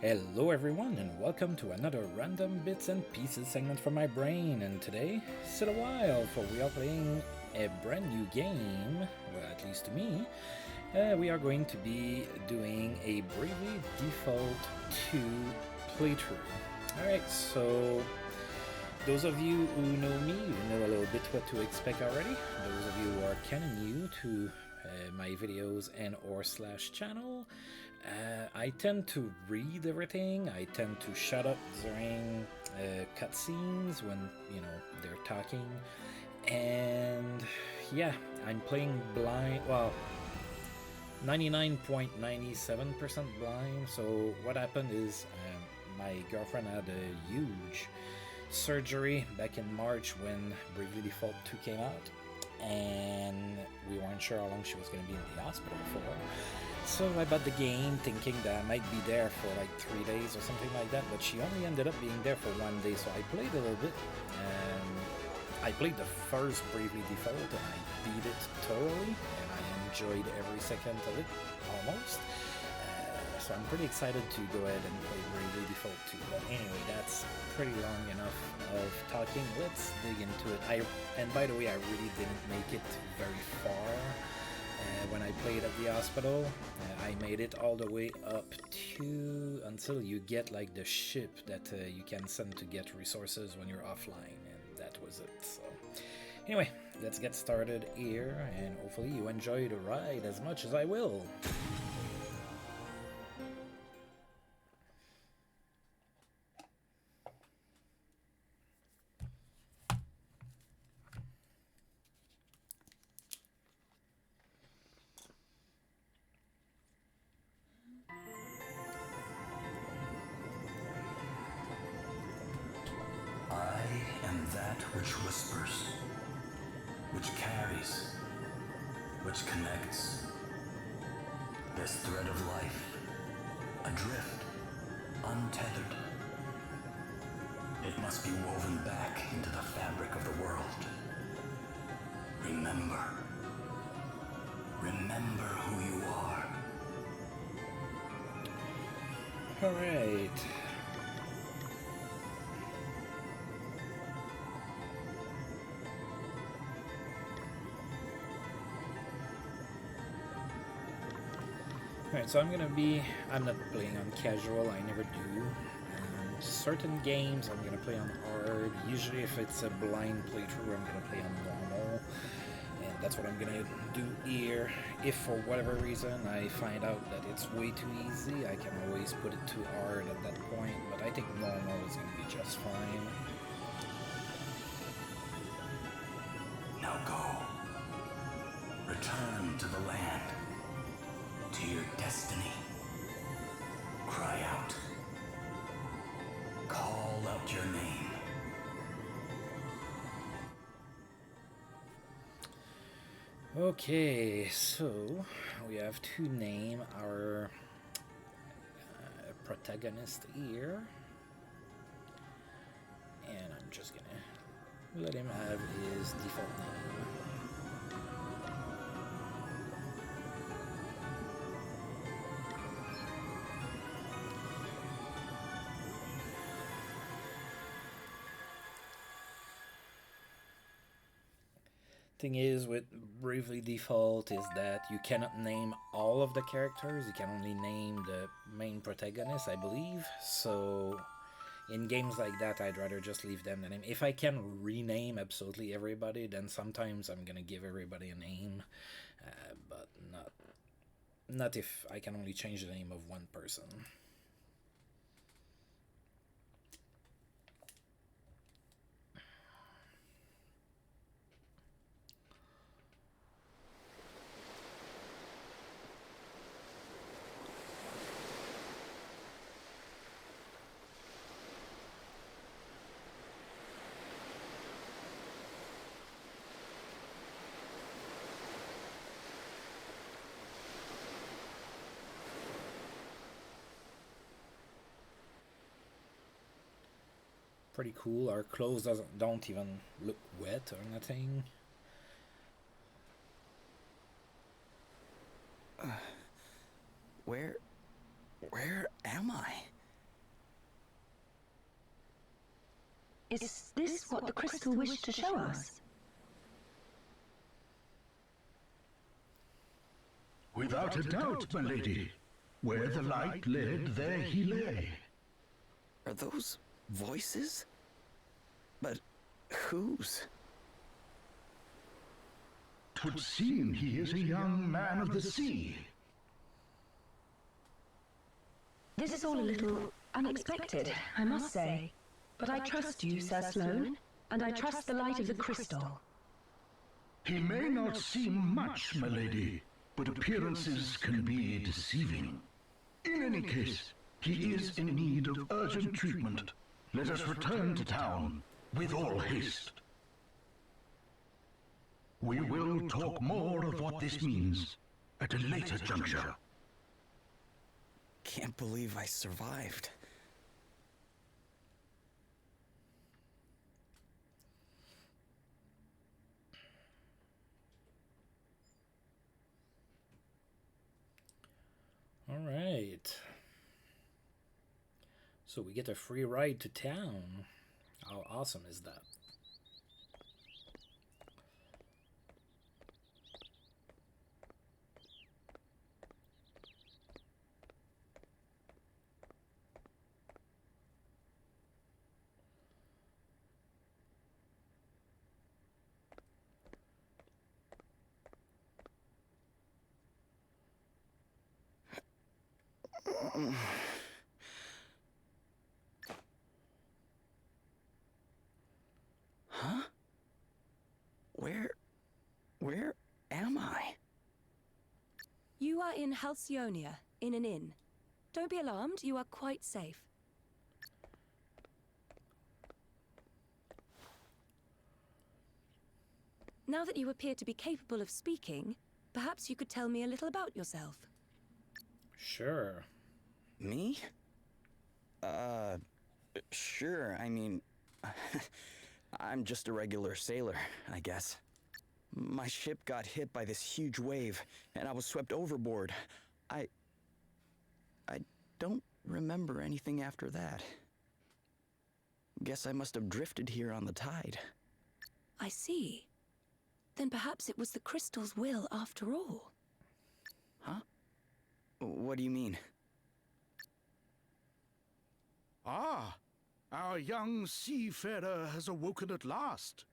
Hello everyone and welcome to another random bits and pieces segment from my brain, and today, sit a while for we are playing a brand new game, well at least to me. We are going to be doing a Bravely Default 2 playthrough. Alright, so those of you who know me, you know a little bit what to expect already. Those of you who are kind of new to my videos and or slash channel, I tend to read everything. I tend to shut up during cutscenes when they're talking, and yeah, I'm playing blind. Well, 99.97% blind. So what happened is my girlfriend had a huge surgery back in March when Bravely Default 2 came out, and we weren't sure how long she was going to be in the hospital for. So I bought the game thinking that I might be there for like 3 days or something like that, but she only ended up being there for 1 day, so I played a little bit. I played the first Bravely Default and I beat it thoroughly, and I enjoyed every second of it, almost. So I'm pretty excited to go ahead and play Bravely Default 2. But anyway, that's pretty long enough of talking. Let's dig into it. And by the way, I really didn't make it very far when I played at the hospital. I made it all the way up to until you get like the ship that you can send to get resources when you're offline, and that was it. So anyway, let's get started here, and hopefully you enjoy the ride as much as I will. I am that which whispers, which carries, which connects. This thread of life, adrift, untethered. It must be woven back into the fabric of the world. Remember. Remember who you are. All right. Alright, so I'm not playing on casual, I never do. Certain games I'm gonna play on hard. Usually if it's a blind playthrough, I'm gonna play on normal. And that's what I'm gonna do here. If for whatever reason I find out that it's way too easy, I can always put it to hard at that point, but I think normal is gonna be just fine. Now go. Return to the land. To your destiny. Cry out. Call out your name. Okay, so we have to name our protagonist here, and I'm just gonna let him have his default name. Thing is with Bravely Default is that you cannot name all of the characters, you can only name the main protagonist, I believe. So in games like that, I'd rather just leave them the name. If I can rename absolutely everybody, then sometimes I'm gonna give everybody a name, but not if I can only change the name of one person. Pretty cool. Our clothes don't even look wet or nothing. Where am I? Is this what the crystal wished to show us? Without a doubt, my lady. Where the light led, there he lay. Are those voices? But whose? 'Twould seem he is a young man of the sea. This is all a little unexpected, I must say. But I trust you, Sir Sloane, and I trust the light of the crystal. He may not seem much, my lady, but appearances can be deceiving. In any case, he is in need of urgent treatment. Let us return to town with all haste. We will talk more of what this means at a later juncture. Can't believe I survived. All right. So we get a free ride to town. How awesome is that? Huh? Where am I? You are in Halcyonia, in an inn. Don't be alarmed, you are quite safe. Now that you appear to be capable of speaking, perhaps you could tell me a little about yourself. Sure. Me? Sure, I mean... I'm just a regular sailor, I guess. My ship got hit by this huge wave, and I was swept overboard. I don't remember anything after that. Guess I must have drifted here on the tide. I see. Then perhaps it was the crystal's will after all. Huh? What do you mean? Ah, our young seafarer has awoken at last.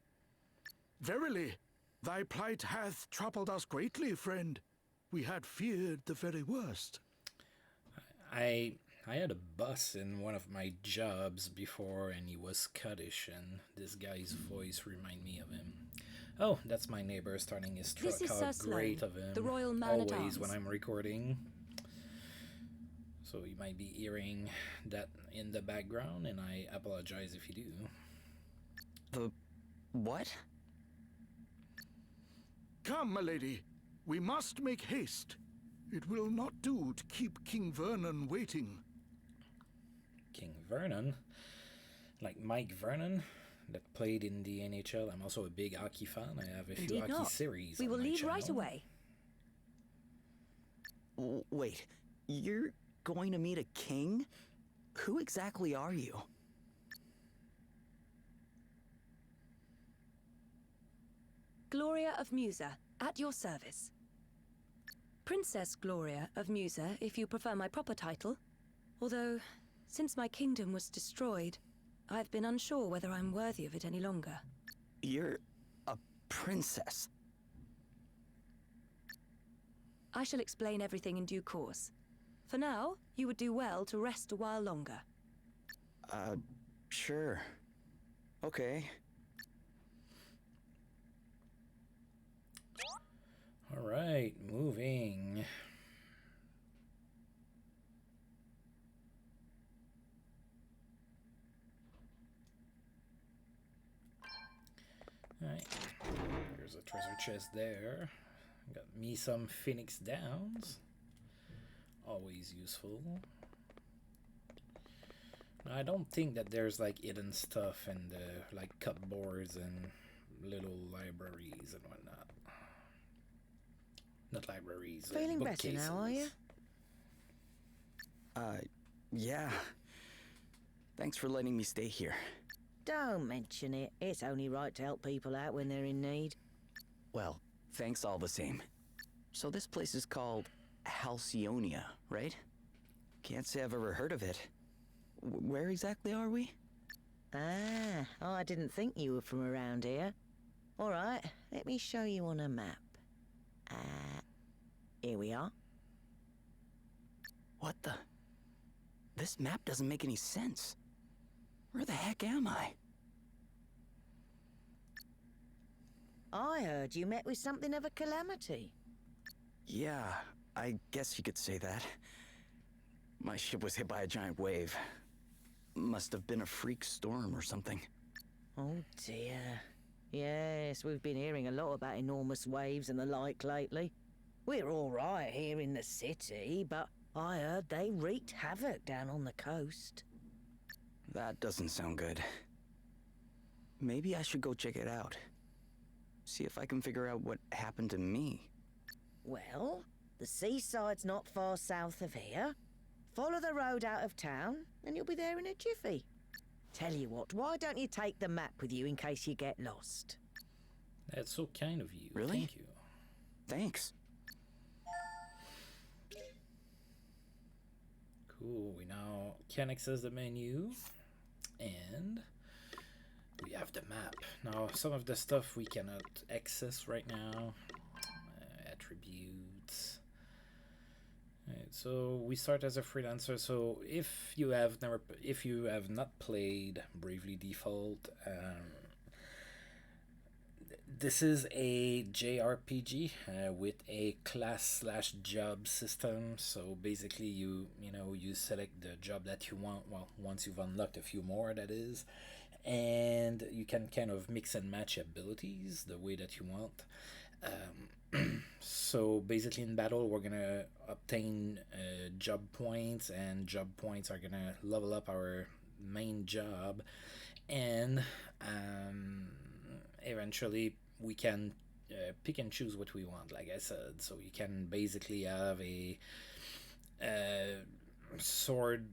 Verily, thy plight hath troubled us greatly, friend. We had feared the very worst. I had a boss in one of my jobs before, and he was Scottish, and this guy's voice reminded me of him. Oh, that's my neighbor starting his truck. This is How Sir great Sloane, of him. the Royal Man at Always Arms. when I'm recording. So you might be hearing that in the background, and I apologize if you do. The... what? Come, my lady. We must make haste. It will not do to keep King Vernon waiting. King Vernon? Like Mike Vernon? That played in the NHL. I'm also a big hockey fan. I have a few Indeed hockey not. series. We on will my leave right channel. away. Wait, you're going to meet a king? Who exactly are you? Gloria of Musa, at your service. Princess Gloria of Musa, if you prefer my proper title. Although, since my kingdom was destroyed, I've been unsure whether I'm worthy of it any longer. You're a princess. I shall explain everything in due course. For now, you would do well to rest a while longer. Sure. Okay. All right, moving. All right, there's a treasure chest there. Got me some Phoenix Downs. Always useful. Now, I don't think that there's like hidden stuff in the like cupboards and little libraries and whatnot. Not libraries. Feeling better now, are you? Yeah. Thanks for letting me stay here. Don't mention it. It's only right to help people out when they're in need. Well, thanks all the same. So this place is called Halcyonia, right? Can't say I've ever heard of it. Where exactly are we? Ah, I didn't think you were from around here. All right, let me show you on a map. Here we are. What the? This map doesn't make any sense. Where the heck am I? I heard you met with something of a calamity. Yeah, I guess you could say that. My ship was hit by a giant wave. Must have been a freak storm or something. Oh dear. Yes, we've been hearing a lot about enormous waves and the like lately. We're all right here in the city, but I heard they wreaked havoc down on the coast. That doesn't sound good. Maybe I should go check it out. See if I can figure out what happened to me. Well, the seaside's not far south of here. Follow the road out of town, and you'll be there in a jiffy. Tell you what, why don't you take the map with you in case you get lost? That's so kind of you. Really? Thank you. Thanks. Cool. We now can access the menu, and we have the map. Now, some of the stuff we cannot access right now. Attributes. Right, so we start as a freelancer. So if you have not played Bravely Default, this is a JRPG with a class/job system. So basically, you select the job that you want. Well, once you've unlocked a few more, that is, and you can kind of mix and match abilities the way that you want. So basically in battle we're gonna obtain job points, and job points are gonna level up our main job, and eventually we can pick and choose what we want, like I said. So you can basically have a sword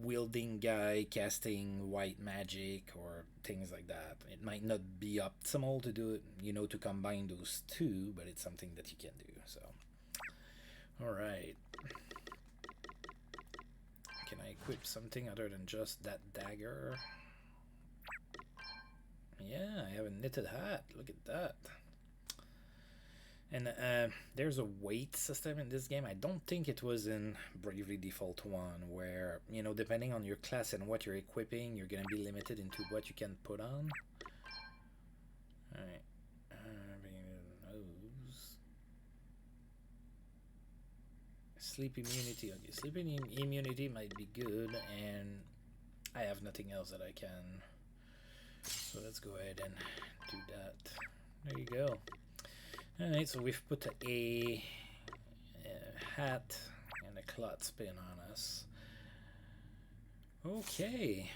wielding guy casting white magic or things like that. It might not be optimal to do it, to combine those two, but it's something that you can do. So, all right. Can I equip something other than just that dagger? Yeah, I have a knitted hat. Look at that. And there's a weight system in this game. I don't think it was in Bravely Default 1, where, depending on your class and what you're equipping, you're going to be limited into what you can put on. Alright. Nose. Sleep immunity. Okay, sleep immunity might be good, and I have nothing else that I can. So let's go ahead and do that. There you go. Alright, so we've put a hat and a clot spin on us. Okay.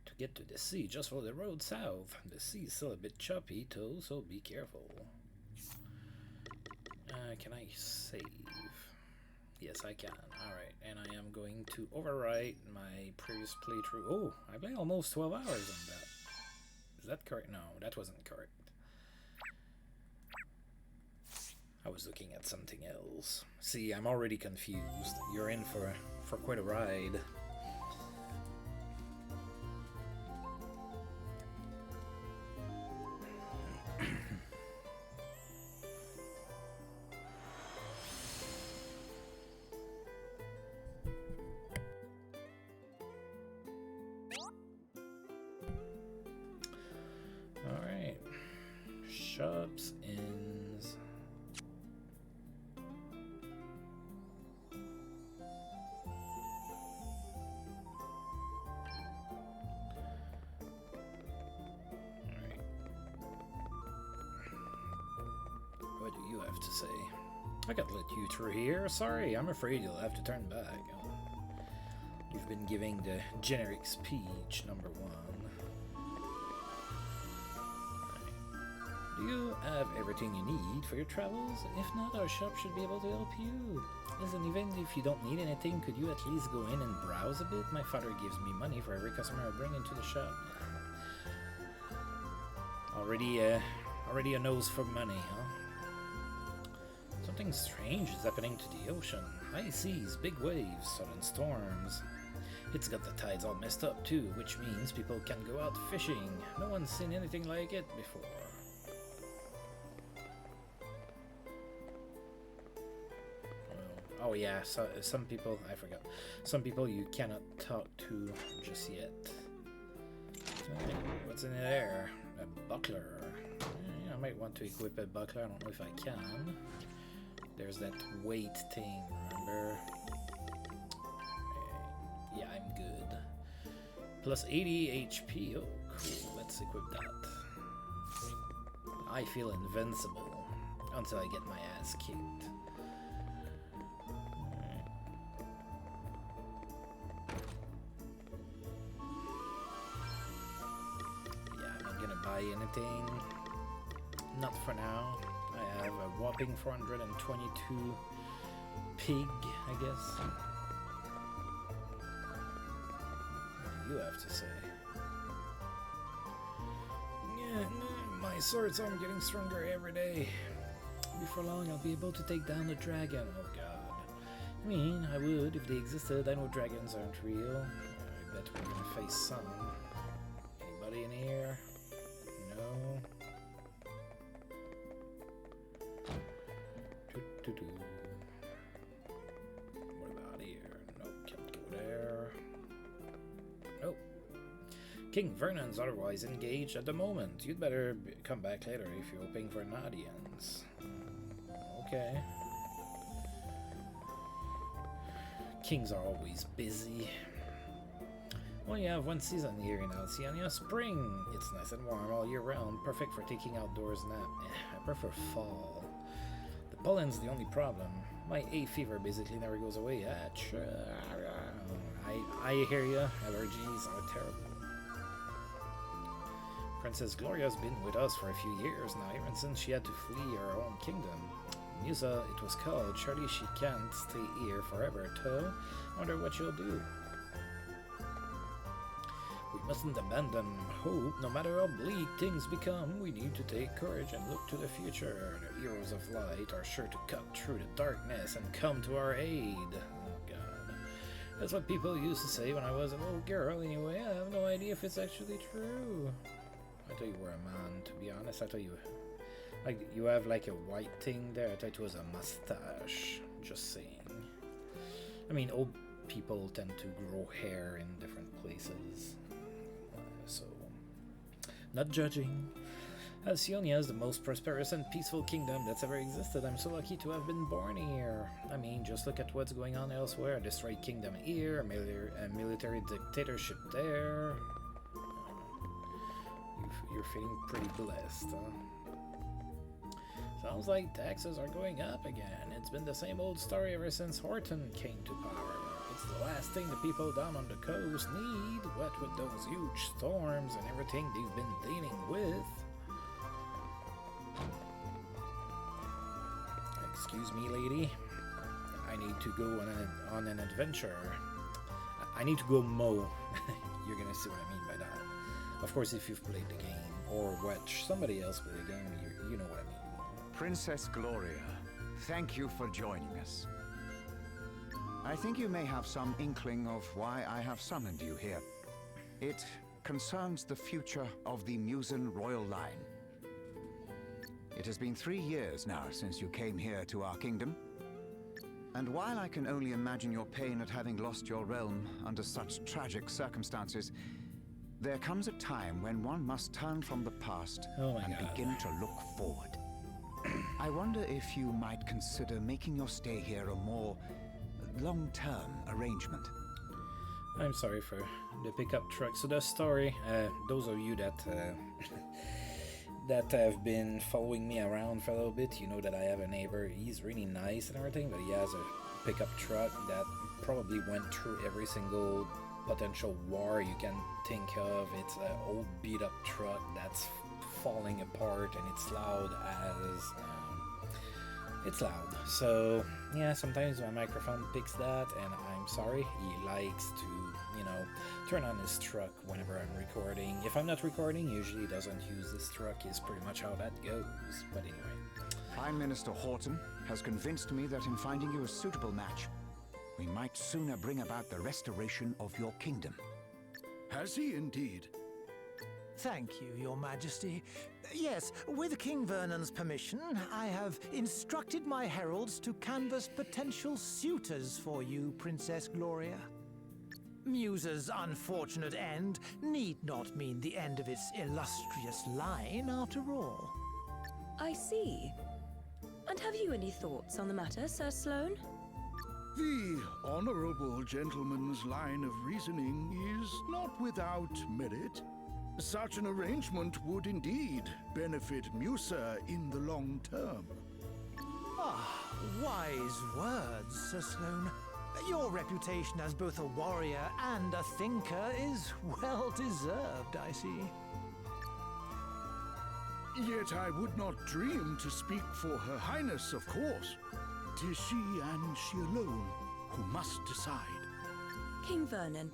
To get to the sea, just follow the road south. The sea is still a bit choppy, too, so be careful. Can I save? Yes, I can. Alright, and I am going to overwrite my previous playthrough. Oh, I played almost 12 hours on that. Is that correct? No, that wasn't correct. I was looking at something else. See, I'm already confused. You're in for quite a ride. All right. Shops, inns. What do you have to say? I can't let you through here. Sorry, I'm afraid you'll have to turn back. You've been giving the generic speech, number 1. Right. Do you have everything you need for your travels? If not, our shop should be able to help you. Listen, even if you don't need anything, could you at least go in and browse a bit? My father gives me money for every customer I bring into the shop. Already a nose for money, huh? Something strange is happening to the ocean. High seas, big waves, sudden storms. It's got the tides all messed up too, which means people can't go out fishing. No one's seen anything like it before. Oh yeah, so, some people, I forgot. Some people you cannot talk to just yet. What's in there? A buckler. I might want to equip a buckler, I don't know if I can. There's that weight thing, remember? Yeah, I'm good. Plus 80 HP. Oh, cool. Let's equip that. I feel invincible until I get my ass kicked. Yeah, I'm not gonna buy anything. Not for now. I have a whopping 422 pig, I guess. You have to say. Yeah, my sword's arm getting stronger every day. Before long, I'll be able to take down the dragon. Oh god. I mean, I would if they existed. I know dragons aren't real. I bet we're gonna face some. Anybody in here? No. What about here? Nope, can't go there. Nope. King Vernon's otherwise engaged at the moment. You'd better come back later if you're hoping for an audience. Okay. Kings are always busy. Well, you have one season here in Alciania. Spring. It's nice and warm all year round. Perfect for taking outdoors nap. I prefer fall. The pollen's the only problem. My hay fever basically never goes away. I hear ya. Allergies are terrible. Princess Gloria's been with us for a few years now, even since she had to flee her own kingdom. Musa, it was called. Surely she can't stay here forever, too. Wonder what she'll do. We mustn't abandon hope. No matter how bleak things become, we need to take courage and look to the future. The heroes of light are sure to cut through the darkness and come to our aid. Oh god. That's what people used to say when I was a little girl anyway. I have no idea if it's actually true. I thought you were a man, to be honest. I thought you... Like, you have like a white thing there. I thought it was a mustache. Just saying. I mean, old people tend to grow hair in different places. So, not judging. Alcyonia is the most prosperous and peaceful kingdom that's ever existed. I'm so lucky to have been born here. I mean, just look at what's going on elsewhere. A destroyed kingdom here, a military dictatorship there. You're feeling pretty blessed, huh? Sounds like taxes are going up again. It's been the same old story ever since Horton came to power. It's the last thing the people down on the coast need, what with those huge storms and everything they've been dealing with. Excuse me, lady. I need to go on an adventure. I need to go mow. You're gonna see what I mean by that. Of course, if you've played the game or watched somebody else play the game, you know what I mean. Princess Gloria, thank you for joining us. I think you may have some inkling of why I have summoned you here. It concerns the future of the Musan royal line. It has been 3 years now since you came here to our kingdom. And while I can only imagine your pain at having lost your realm under such tragic circumstances, there comes a time when one must turn from the past and begin to look forward. I wonder if you might consider making your stay here a more long-term arrangement. I'm sorry for the pickup truck. So the story, those of you that that have been following me around for a little bit, you know that I have a neighbor. He's really nice and everything, but he has a pickup truck that probably went through every single potential war you can think of. It's an old beat-up truck that's falling apart, and it's loud as it's loud. So yeah, sometimes my microphone picks that, and I'm sorry. He likes to, you know, turn on his truck whenever I'm recording. If I'm not recording, usually he doesn't use this truck. Is pretty much how that goes. But anyway. Prime Minister Horton has convinced me that in finding you a suitable match, we might sooner bring about the restoration of your kingdom. Has he indeed? Thank you, Your Majesty. Yes, with King Vernon's permission, I have instructed my heralds to canvass potential suitors for you, Princess Gloria. Musa's unfortunate end need not mean the end of its illustrious line, after all. I see. And have you any thoughts on the matter, Sir Sloane? The honorable gentleman's line of reasoning is not without merit. Such an arrangement would indeed benefit Musa in the long term. Ah, wise words, Sir Sloane. Your reputation as both a warrior and a thinker is well deserved, I see. Yet I would not dream to speak for Her Highness, of course. 'Tis she and she alone who must decide. King Vernon,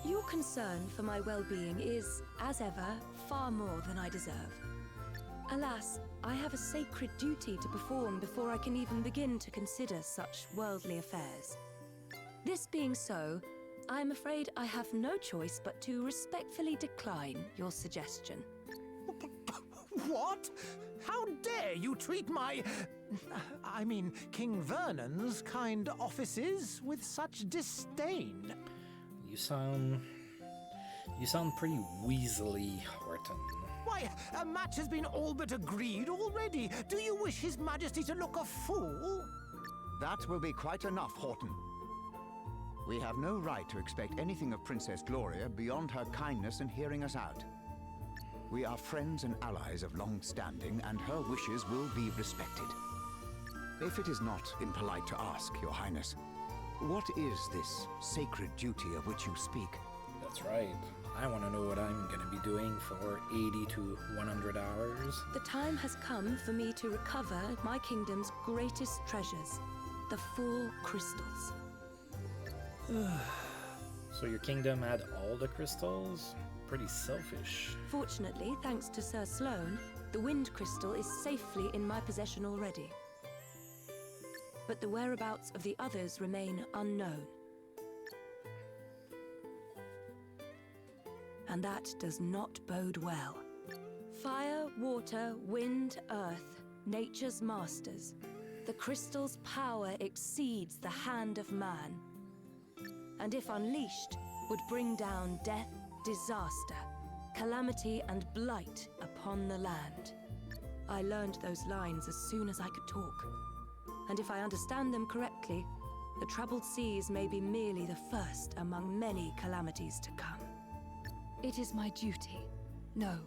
your concern for my well-being is, as ever, far more than I deserve. Alas, I have a sacred duty to perform before I can even begin to consider such worldly affairs. This being so, I am afraid I have no choice but to respectfully decline your suggestion. What? How dare you treat I mean, King Vernon's kind offices with such disdain? You sound pretty weaselly, Horton. Why, a match has been all but agreed already. Do you wish His Majesty to look a fool? That will be quite enough, Horton. We have no right to expect anything of Princess Gloria beyond her kindness in hearing us out. We are friends and allies of long standing, and her wishes will be respected. If it is not impolite to ask, Your Highness, what is this sacred duty of which you speak? That's right. I want to know what I'm going to be doing for 80 to 100 hours. The time has come for me to recover my kingdom's greatest treasures, the 4 crystals. So your kingdom had all the crystals? Pretty selfish. Fortunately, thanks to Sir Sloane, the wind crystal is safely in my possession already. But the whereabouts of the others remain unknown. And that does not bode well. Fire, water, wind, earth, nature's masters. The crystal's power exceeds the hand of man. And if unleashed, would bring down death, disaster, calamity, and blight upon the land. I learned those lines as soon as I could talk. And if I understand them correctly, the troubled seas may be merely the first among many calamities to come. It is my duty, no,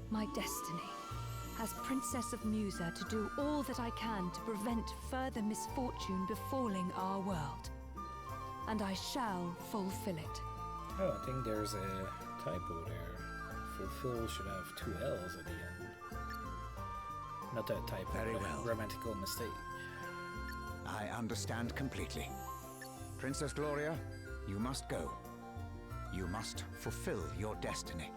my destiny, as Princess of Musa, to do all that I can to prevent further misfortune befalling our world. And I shall fulfill it. Oh, I think there's a typo there. Fulfill should have 2 L's at the end. Not a typo, Very but well. a grammatical mistake. I understand completely. Princess Gloria, you must go. You must fulfill your destiny.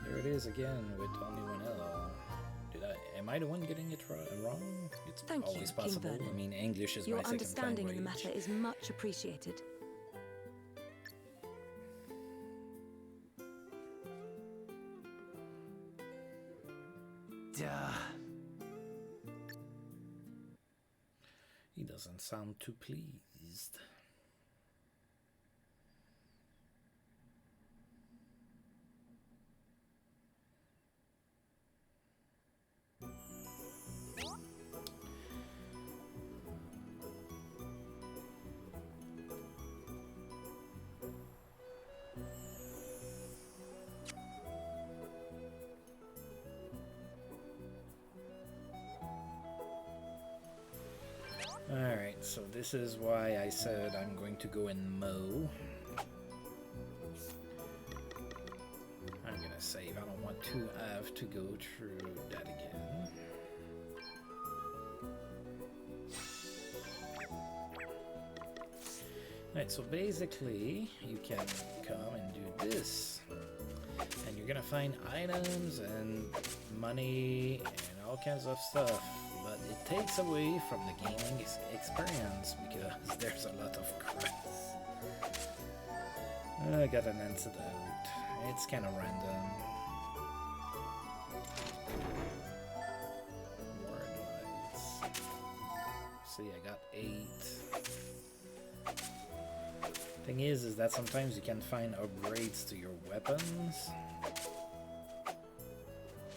There it is again with only 1 L. Am I the one getting it wrong? It's Thank you, always King possible. Vernon. I mean, English is Your my second understanding in the language. matter is much appreciated. Duh. He doesn't sound too pleased. Alright, so this is why I said I'm going to go and mow. I'm gonna gonna save. I don't want to have to go through that again. Alright, so basically you can come and do this. And you're gonna find items and money and all kinds of stuff. But it takes away from the gaming experience because there's a lot of crap. I got an antidote. It's kind of random. Word lights. See, I got 8. Thing is that sometimes you can find upgrades to your weapons.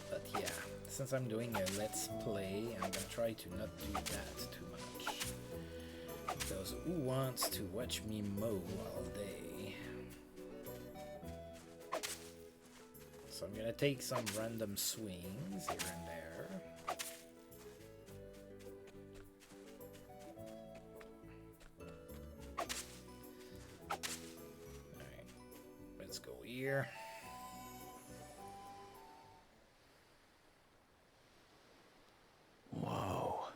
But yeah, since I'm doing a let's play, I'm gonna try to not do that too much. Because who wants to watch me mow all day? So I'm gonna take some random swings here and there. Alright, let's go here. Whoa.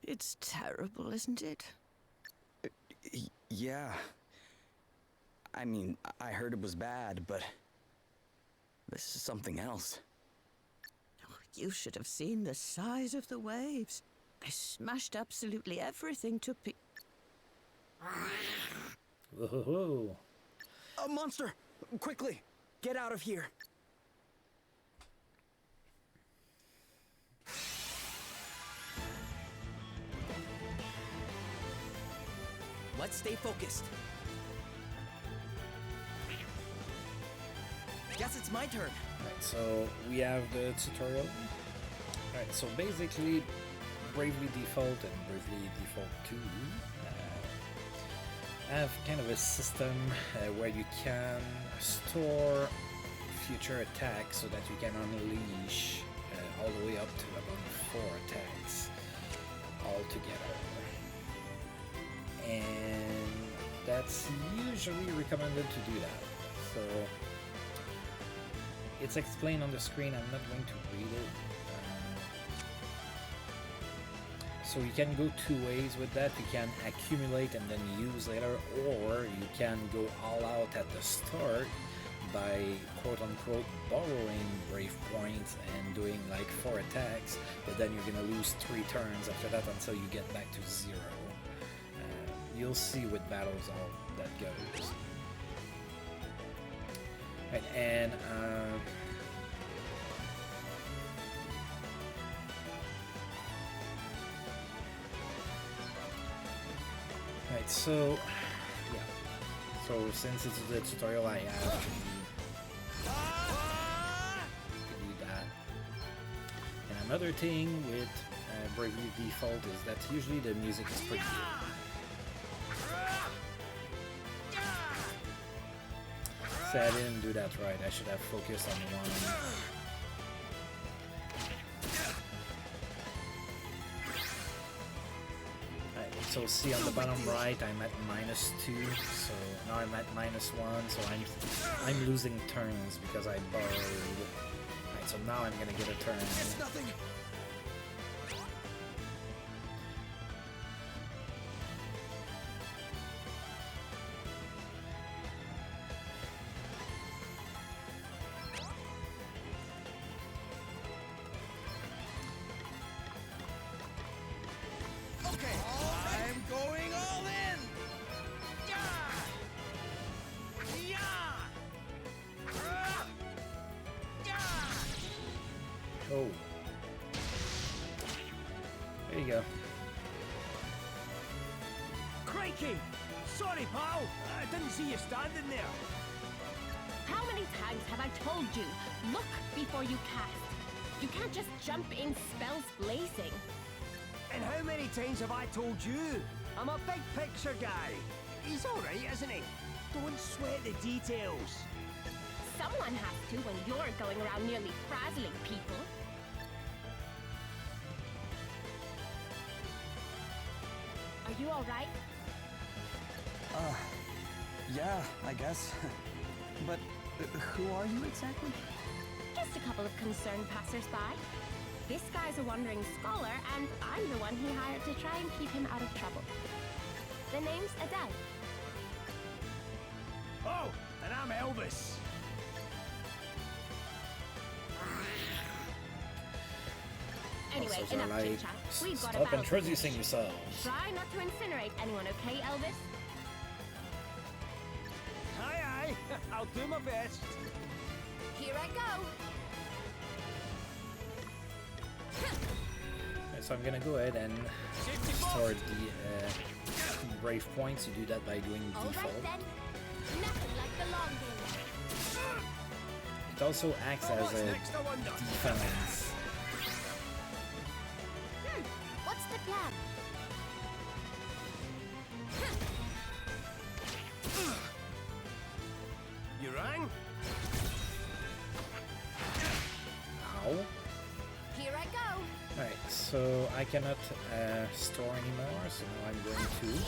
It's terrible, isn't it? Yeah. I mean, I heard it was bad, but this is something else. You should have seen the size of the waves. They smashed absolutely everything to Whoa. A monster! Quickly, get out of here. Let's stay focused. Guess it's my turn. Alright, so we have the tutorial. Alright, so basically Bravely Default and Bravely Default 2 have kind of a system where you can store future attacks so that you can unleash all the way up to about 4 attacks altogether. And that's usually recommended to do that. So it's explained on the screen, I'm not going to read it. So you can go 2 ways with that. You can accumulate and then use later, or you can go all out at the start by quote-unquote borrowing brave points and doing like 4 attacks, but then you're gonna lose 3 turns after that until you get back to 0. You'll see with battles how that goes. Right, and right, so yeah. So since it's the tutorial, I have to do that. And another thing with Bravely Default is that usually the music is pretty good. See, I didn't do that right. I should have focused on one. Right, so see on the bottom right, I'm at -2. So now I'm at -1. So I'm losing turns because I borrowed. Right, so now I'm gonna get a turn. It's nothing. Oh. There you go. Crikey! Sorry, pal. I didn't see you standing there. How many times have I told you? Look before you cast. You can't just jump in spells blazing. And how many times have I told you? I'm a big picture guy. He's alright, isn't he? Don't sweat the details. Someone has to when you're going around nearly frazzling people. Are you alright? Yeah, I guess. But who are you exactly? Just a couple of concerned passersby. This guy's a wandering scholar, and I'm the one he hired to try and keep him out of trouble. The name's Adele. Oh, and I'm Elvis. Anyway, Also, enough like, chit-chat. We've got a stop battle to introducing finish. yourselves. Try not to incinerate anyone, okay, Elvis? Aye, aye. I'll do my best. Here I go. Okay, so I'm gonna go ahead and store the brave points. You do that by doing All default. right then. Nothing like the long game. It also acts as a next, I wonder? defense. What's the plan? You rang? Ow. Here I go. Alright, so I cannot store anymore, so now I'm going to do that.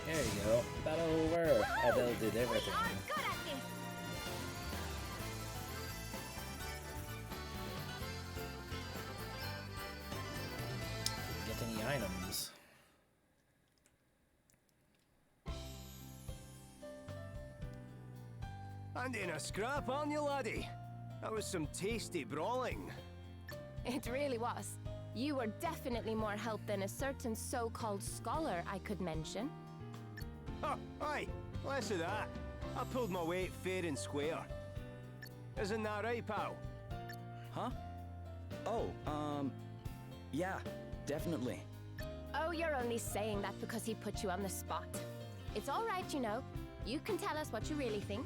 There you go. Battle over. Adele did everything. We are good at this. Get any items? And in a scrap, aren't you, laddie? That was some tasty brawling. It really was. You were definitely more help than a certain so-called scholar I could mention. Oh, aye, less of that. I pulled my weight fair and square. Isn't that right, pal? Huh? Oh, yeah, definitely. Oh, you're only saying that because he put you on the spot. It's all right, you know. You can tell us what you really think.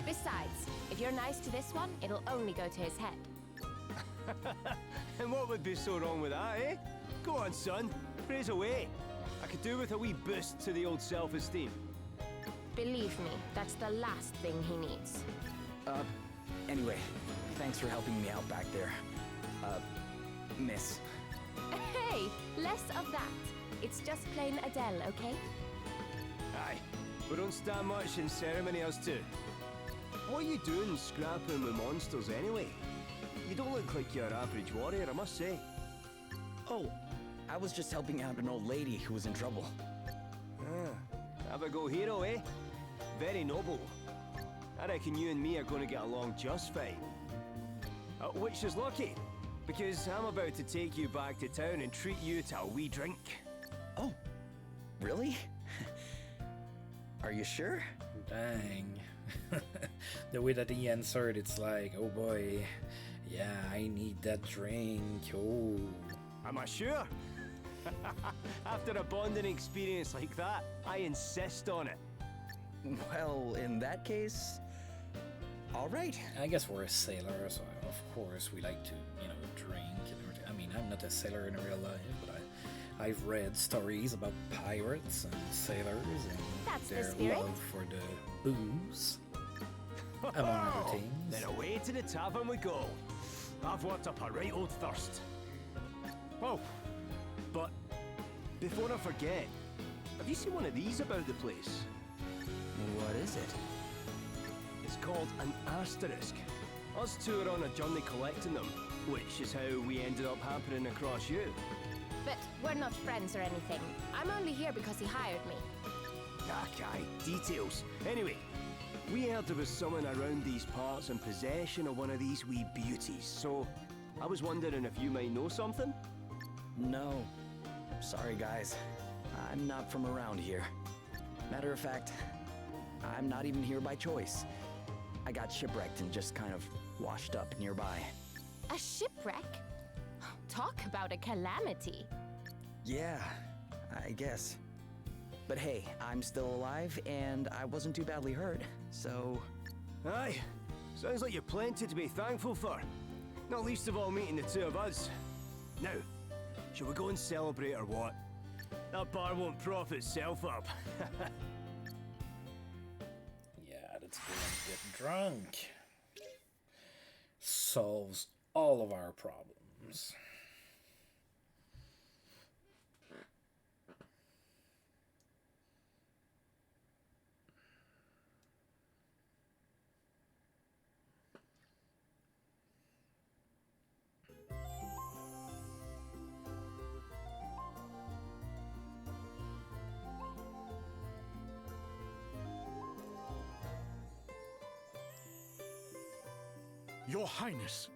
Besides, if you're nice to this one, it'll only go to his head. And what would be so wrong with that, eh? Go on, son. Praise away. I could do with a wee boost to the old self-esteem. Believe me, that's the last thing he needs. Anyway, thanks for helping me out back there. Miss. Hey, less of that. It's just plain Adele, okay? Aye, we don't stand much in ceremony, us two. What are you doing scrapping with monsters anyway? You don't look like your average warrior, I must say. Oh, I was just helping out an old lady who was in trouble. Ah, have a go hero, eh? Very noble. I reckon you and me are going to get along just fine. Which is lucky, because I'm about to take you back to town and treat you to a wee drink. Oh, really? Are you sure? Dang. The way that he answered, it's like, oh boy, yeah, I need that drink. Oh. Am I sure? After a bonding experience like that, I insist on it. Well, in that case, all right. I guess we're a sailor, so of course we like to, you know, drink and everything. I mean, I'm not a sailor in real life, but I've read stories about pirates and sailors and That's the their spirit. love for the booze, among other things. Then away to the tavern we go. I've worked up a right old thirst. Oh, but before I forget, have you seen one of these about the place? What is it? It's called an asterisk. Us two are on a journey collecting them, which is how we ended up happening across you. But we're not friends or anything. I'm only here because he hired me. Okay, details. Anyway, we heard there was someone around these parts in possession of one of these wee beauties, so I was wondering if you might know something? No. Sorry, guys. I'm not from around here. Matter of fact, I'm not even here by choice. I got shipwrecked and just kind of washed up nearby. A shipwreck? Talk about a calamity. Yeah, I guess. But hey, I'm still alive and I wasn't too badly hurt, so... Aye, sounds like you've plenty to be thankful for. Not least of all meeting the two of us. Now, shall we go and celebrate or what? That bar won't prop itself up. Yeah, the let's go and get drunk. Solves all of our problems. Your Highness,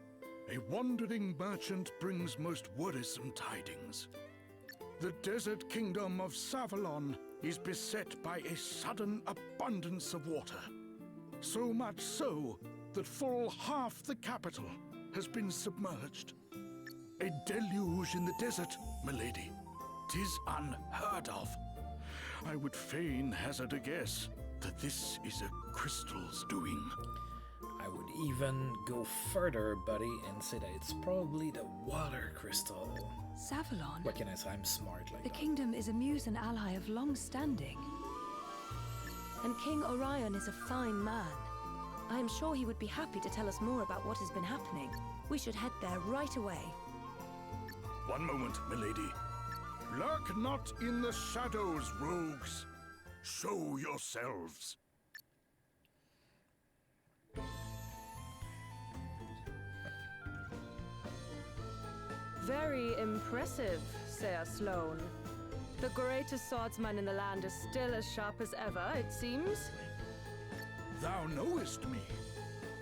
a wandering merchant brings most worrisome tidings. The desert kingdom of Savalon is beset by a sudden abundance of water. So much so that full half the capital has been submerged. A deluge in the desert, milady. 'Tis unheard of. I would fain hazard a guess that this is a crystal's doing. I would even go further, buddy, and say that it's probably the water crystal. Savalon? What can I say? I'm smart like The that. kingdom is a Musan ally of long standing. And King Orion is a fine man. I am sure he would be happy to tell us more about what has been happening. We should head there right away. One moment, milady. Lurk not in the shadows, rogues. Show yourselves. Very impressive, Sir Sloane. The greatest swordsman in the land is still as sharp as ever, it seems. Thou knowest me.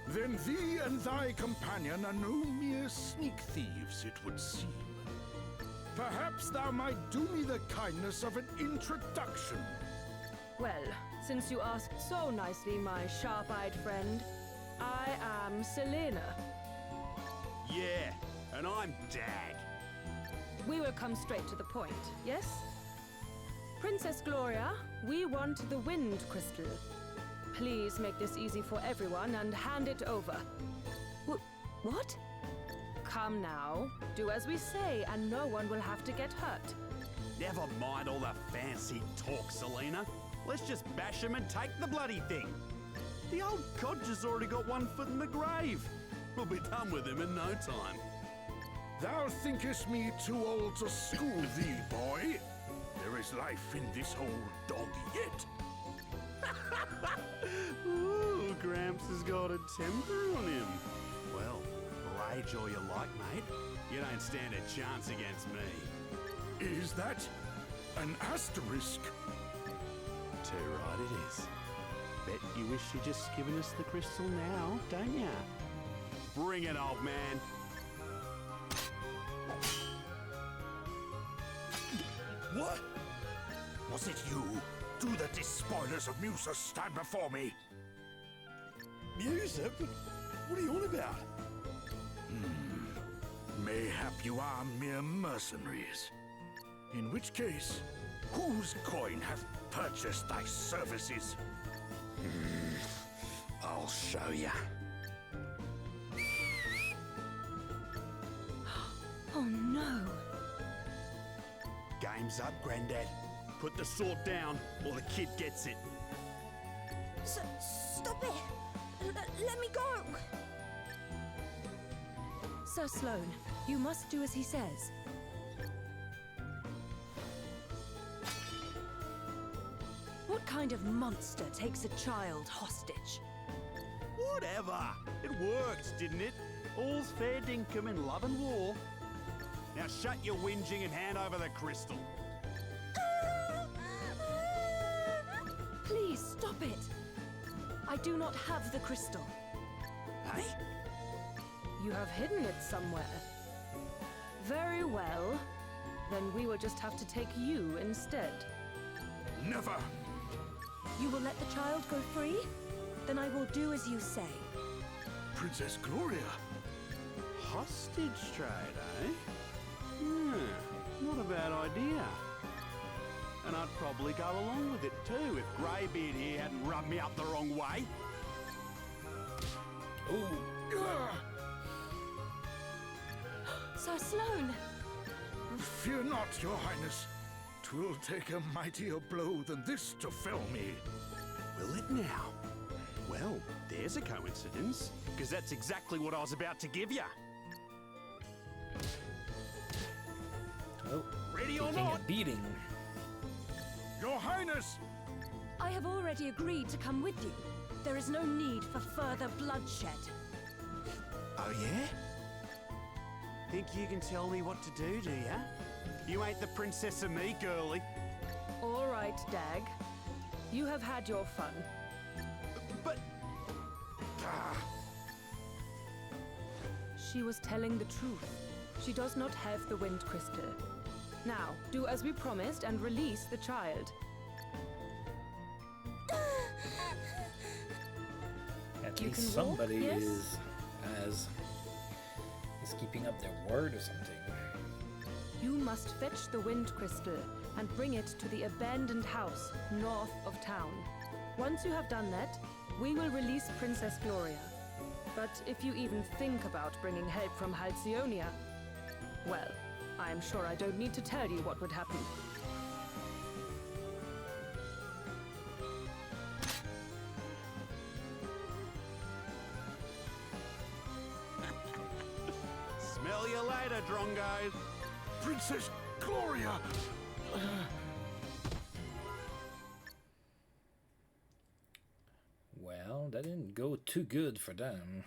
Then thee and thy companion are no mere sneak thieves, it would seem. Perhaps thou might do me the kindness of an introduction. Well, since you asked so nicely, my sharp-eyed friend, I am Selena. Yeah, and I'm Dag. We will come straight to the point, yes? Princess Gloria, we want the Wind Crystal. Please make this easy for everyone and hand it over. What? Come now, do as we say and no one will have to get hurt. Never mind all the fancy talk, Selena. Let's just bash him and take the bloody thing. The old codge has already got one foot in the grave. We'll be done with him in no time. Thou thinkest me too old to school thee, boy? There is life in this old dog yet. Ooh, Gramps has got a temper on him. Well, rage all you like, mate. You don't stand a chance against me. Is that an asterisk? Too right it is. Bet you wish you'd just given us the crystal now, don't ya? Bring it, old man. What? Was it you? Do the despoilers of Musa stand before me? Musa? What are you on about? Mayhap you are mere mercenaries. In which case, whose coin hath purchased thy services? I'll show ya. Oh no. Game's up, Grandad. Put the sword down, or the kid gets it. Stop it! Let me go! Sir Sloane, you must do as he says. What kind of monster takes a child hostage? Whatever. It worked, didn't it? All's fair dinkum in love and war. Now shut your whinging and hand over the crystal. Please stop it! I do not have the crystal. Hey? You have hidden it somewhere. Very well. Then we will just have to take you instead. Never! You will let the child go free? Then I will do as you say. Princess Gloria! Hostage trade, eh? Not a bad idea. And I'd probably go along with it too if Greybeard here hadn't rubbed me up the wrong way. Ooh. Sir Sloane! Fear not, your highness. 'Twill take a mightier blow than this to fell me. Will it now? Well, there's a coincidence, because that's exactly what I was about to give you. Oh, ready or taking not? a beating. Your Highness! I have already agreed to come with you. There is no need for further bloodshed. Oh, yeah? Think you can tell me what to do ya? You ain't the princess of me, girlie. All right, Dag. You have had your fun. But... She was telling the truth. She does not have the wind crystal. Now, do as we promised and release the child. At You least can somebody walk, yes? is keeping up their word or something. You must fetch the wind crystal and bring it to the abandoned house north of town. Once you have done that, we will release Princess Gloria. But if you even think about bringing help from Halcyonia, well, I'm sure I don't need to tell you what would happen. Smell you later, Drongo. Princess Gloria! Well, that didn't go too good for them.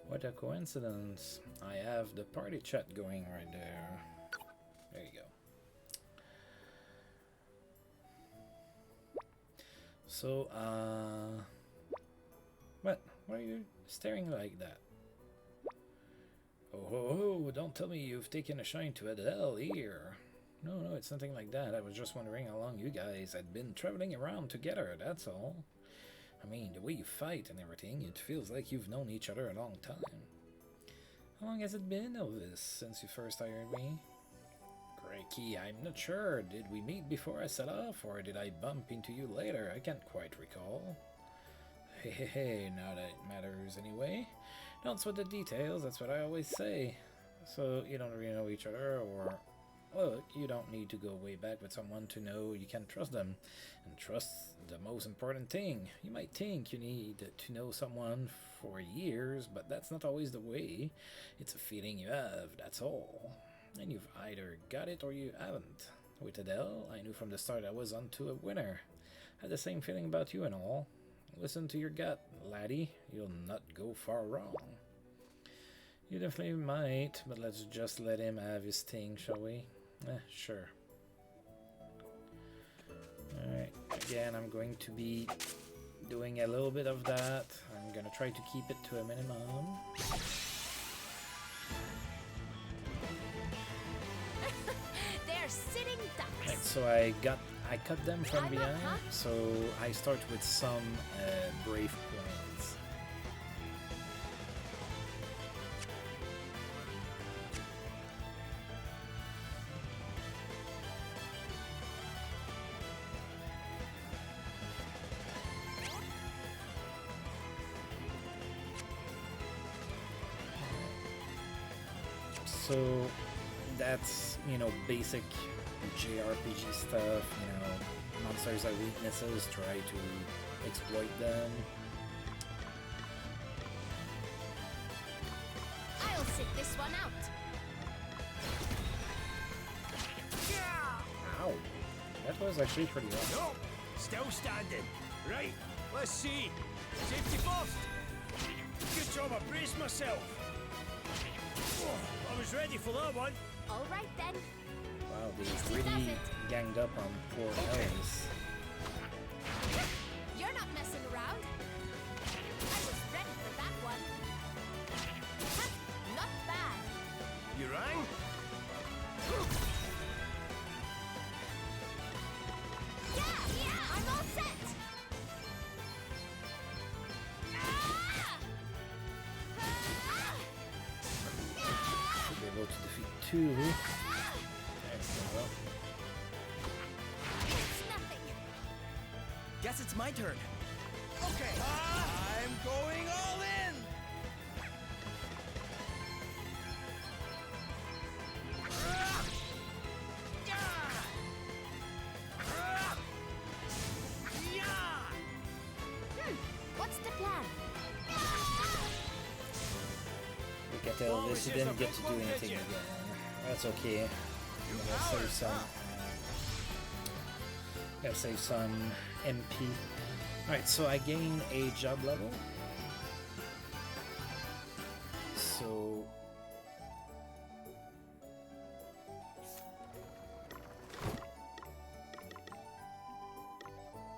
What a coincidence. I have the party chat going right there. There you go. So, what? Why are you staring like that? Oh, don't tell me you've taken a shine to Adele here. No, it's nothing like that. I was just wondering how long you guys had been traveling around together, that's all. I mean, the way you fight and everything, it feels like you've known each other a long time. How long has it been, Elvis, since you first hired me? Crikey, I'm not sure. Did we meet before I set off, or did I bump into you later? I can't quite recall. Hey, now that it matters anyway. Don't sweat the details, that's what I always say. So, you don't really know each other, or... Look, you don't need to go way back with someone to know you can trust them. And trust's the most important thing. You might think you need to know someone for years, but that's not always the way. It's a feeling you have, that's all. And you've either got it or you haven't. With Adele, I knew from the start I was onto a winner. Had the same feeling about you and all. Listen to your gut, laddie. You'll not go far wrong. You definitely might, but let's just let him have his thing, shall we? Sure. Alright, again, I'm going to be doing a little bit of that. I'm gonna try to keep it to a minimum. They're sitting ducks. Right, so I cut them from behind, so I start with some brave points. So that's, you know, basic JRPG stuff, you know, monsters have weaknesses, try to exploit them. I'll sit this one out. Ow! That was actually pretty awesome. No, still standing. Right, let's see. Safety first. Good job, I braced myself. Oh, I was ready for that one. All right then. Wow, they really ganged up on poor Alice. You're not messing around. I was ready for that one. Ha, not bad. You rang? Yeah, I'm all set. Should be able to defeat two. There we go. It's nothing. it's my turn. Okay, I'm going all in! What's the plan? Look at Elvis, he didn't get to do anything again. That's okay. Gotta save some MP. Alright, so I gain a job level. So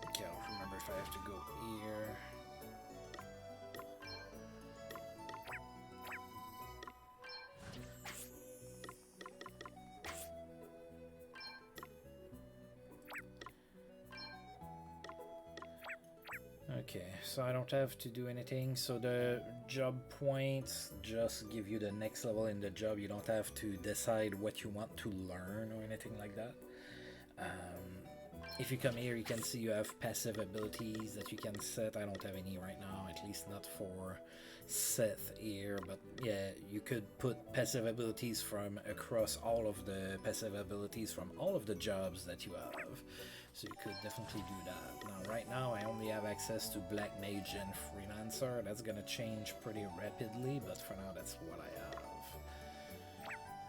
okay, I don't remember if I have to go here. Okay, so I don't have to do anything. So the job points just give you the next level in the job. You don't have to decide what you want to learn or anything like that. If you come here, you can see you have passive abilities that you can set. I don't have any right now, at least not for Seth here. But yeah, you could put passive abilities from across all of the passive abilities from all of the jobs that you have. So you could definitely do that. Now, right now, I only have access to Black Mage and Freelancer. That's gonna change pretty rapidly, but for now, that's what I have.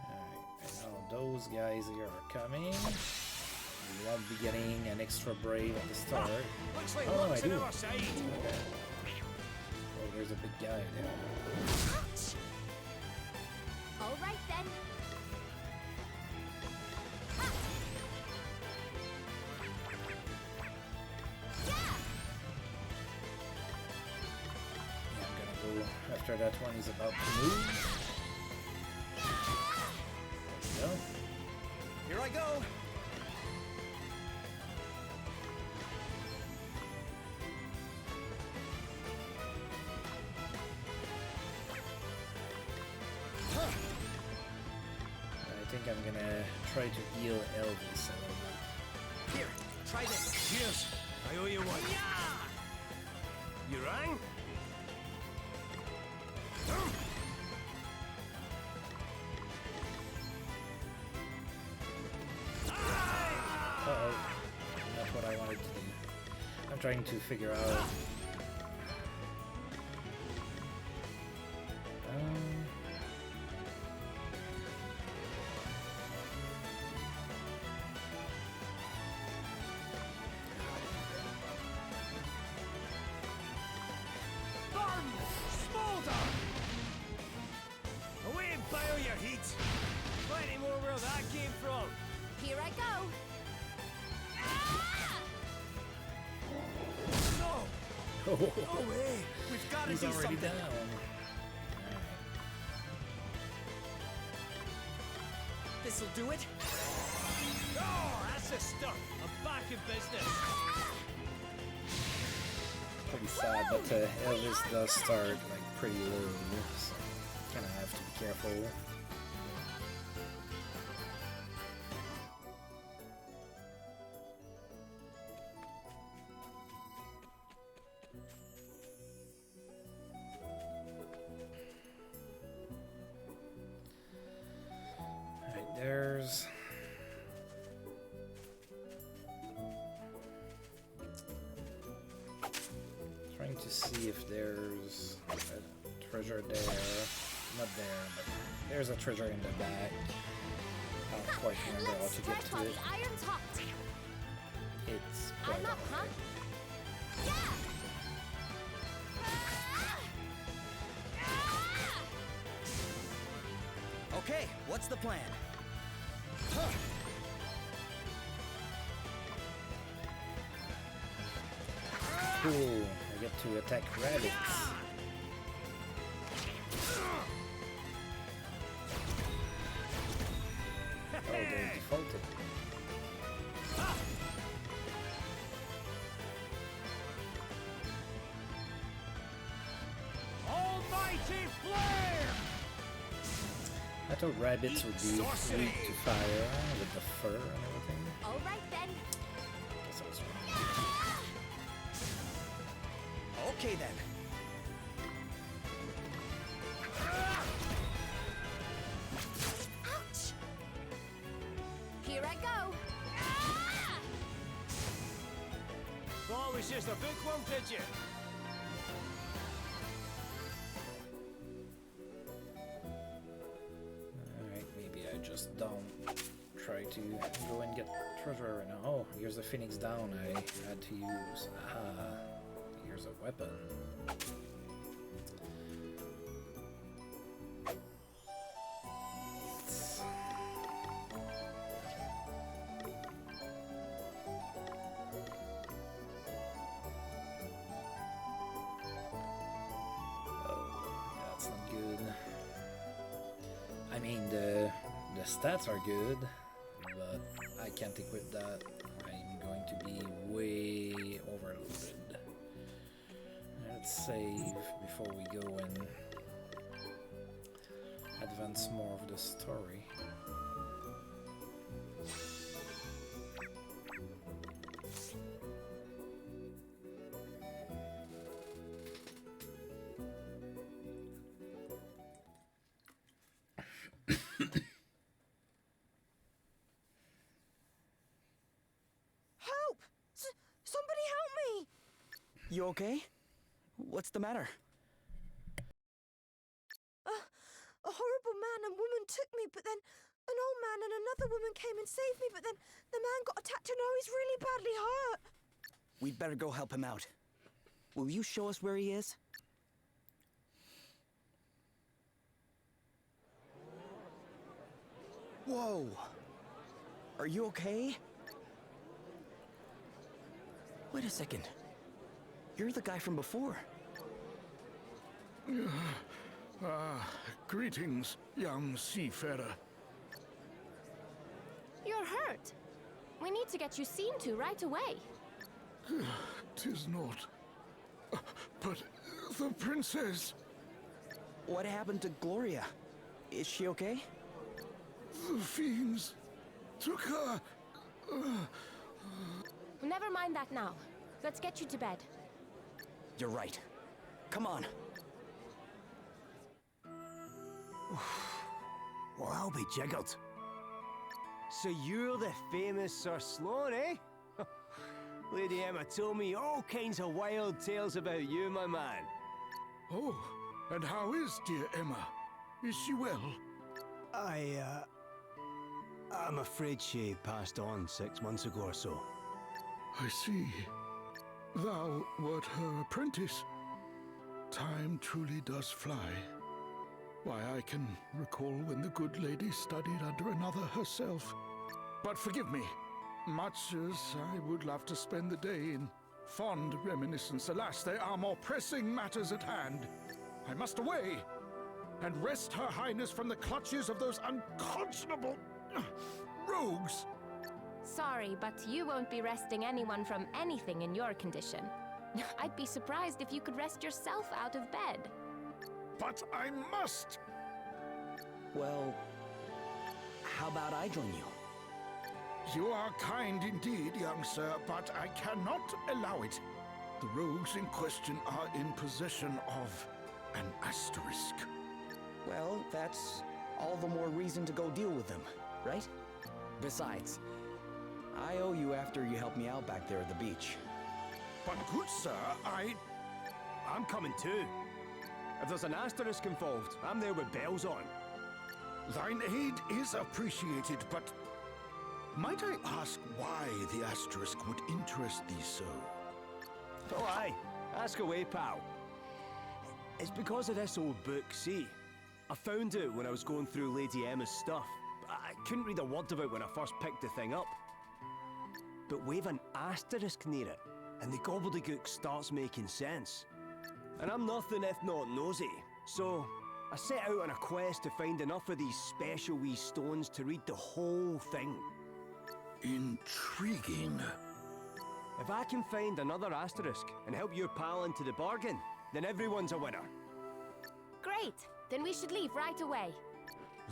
Alright, and now those guys here are coming. You won't be getting an extra brave at the start. Oh, I do. Okay. Oh, there's a big guy there. All right then. After that one is about to move. There we go. Here I go! I think I'm gonna try to heal Elvis. Here, try this. Cheers. I owe you one. You rang? Uh-oh. That's what I wanted to do. I'm trying to figure out... Away and bio your heat. Plenty more where that came from. Here I go. No! Oh, No way! We've got to he's do already something. down. This'll do it. Oh, that's a start. I'm back in business. Pretty sad, but Elvis does start like pretty low, so kind of have to be careful. Alright, there's... Trying to see if there's a treasure there. Not there, but there's a treasure in the back. I don't quite remember how to get to it. Iron's hot. It's I'm quite up, huh? Okay, what's the plan? Huh. Cool. I get to attack rabbits. Oh, they defaulted. Almighty flare! I thought rabbits would be weak to fire with the fur and everything. All right then. Guess I was wrong. Okay then. Ouch! Here I go. Thought it was just a bookworm, did you? Alright, maybe I just don't try to go and get treasure right now. Oh, here's the phoenix down I had to use. Aha, here's a weapon. I mean, the stats are good, but I can't equip that. I'm going to be way overloaded. Let's save before we go and advance more of the story. You okay? What's the matter? A horrible man and woman took me, but then an old man and another woman came and saved me, but then the man got attacked and now he's really badly hurt. We'd better go help him out. Will you show us where he is? Whoa! Are you okay? Wait a second. You're the guy from before. Greetings, young seafarer. You're hurt. We need to get you seen to right away. 'Tis not. But the princess... What happened to Gloria? Is she okay? The fiends took her. Never mind that now. Let's get you to bed. You're right. Come on. Well, I'll be jiggled. So you're the famous Sir Sloan, eh? Lady Emma told me all kinds of wild tales about you, my man. Oh, and how is dear Emma? Is she well? I'm afraid she passed on 6 months ago or so. I see. Thou wert her apprentice. Time truly does fly. Why, I can recall when the good lady studied under another herself. But forgive me, much as I would love to spend the day in fond reminiscence, alas, there are more pressing matters at hand. I must away and wrest Her Highness from the clutches of those unconscionable rogues. Sorry, but you won't be resting anyone from anything in your condition. I'd be surprised if you could rest yourself out of bed. But I must! Well, how about I join you? You are kind indeed, young sir, but I cannot allow it. The rogues in question are in possession of an asterisk. Well, that's all the more reason to go deal with them, right? Besides, I owe you after you helped me out back there at the beach. But good sir, I'm coming too. If there's an asterisk involved, I'm there with bells on. Thine aid is appreciated, but might I ask why the asterisk would interest thee so? Oh aye, ask away, pal. It's because of this old book, see? I found it when I was going through Lady Emma's stuff. I couldn't read a word of it when I first picked the thing up. But we've an asterisk near it, and the gobbledygook starts making sense. And I'm nothing if not nosy, so I set out on a quest to find enough of these special wee stones to read the whole thing. Intriguing. If I can find another asterisk and help your pal into the bargain, then everyone's a winner. Great! Then we should leave right away.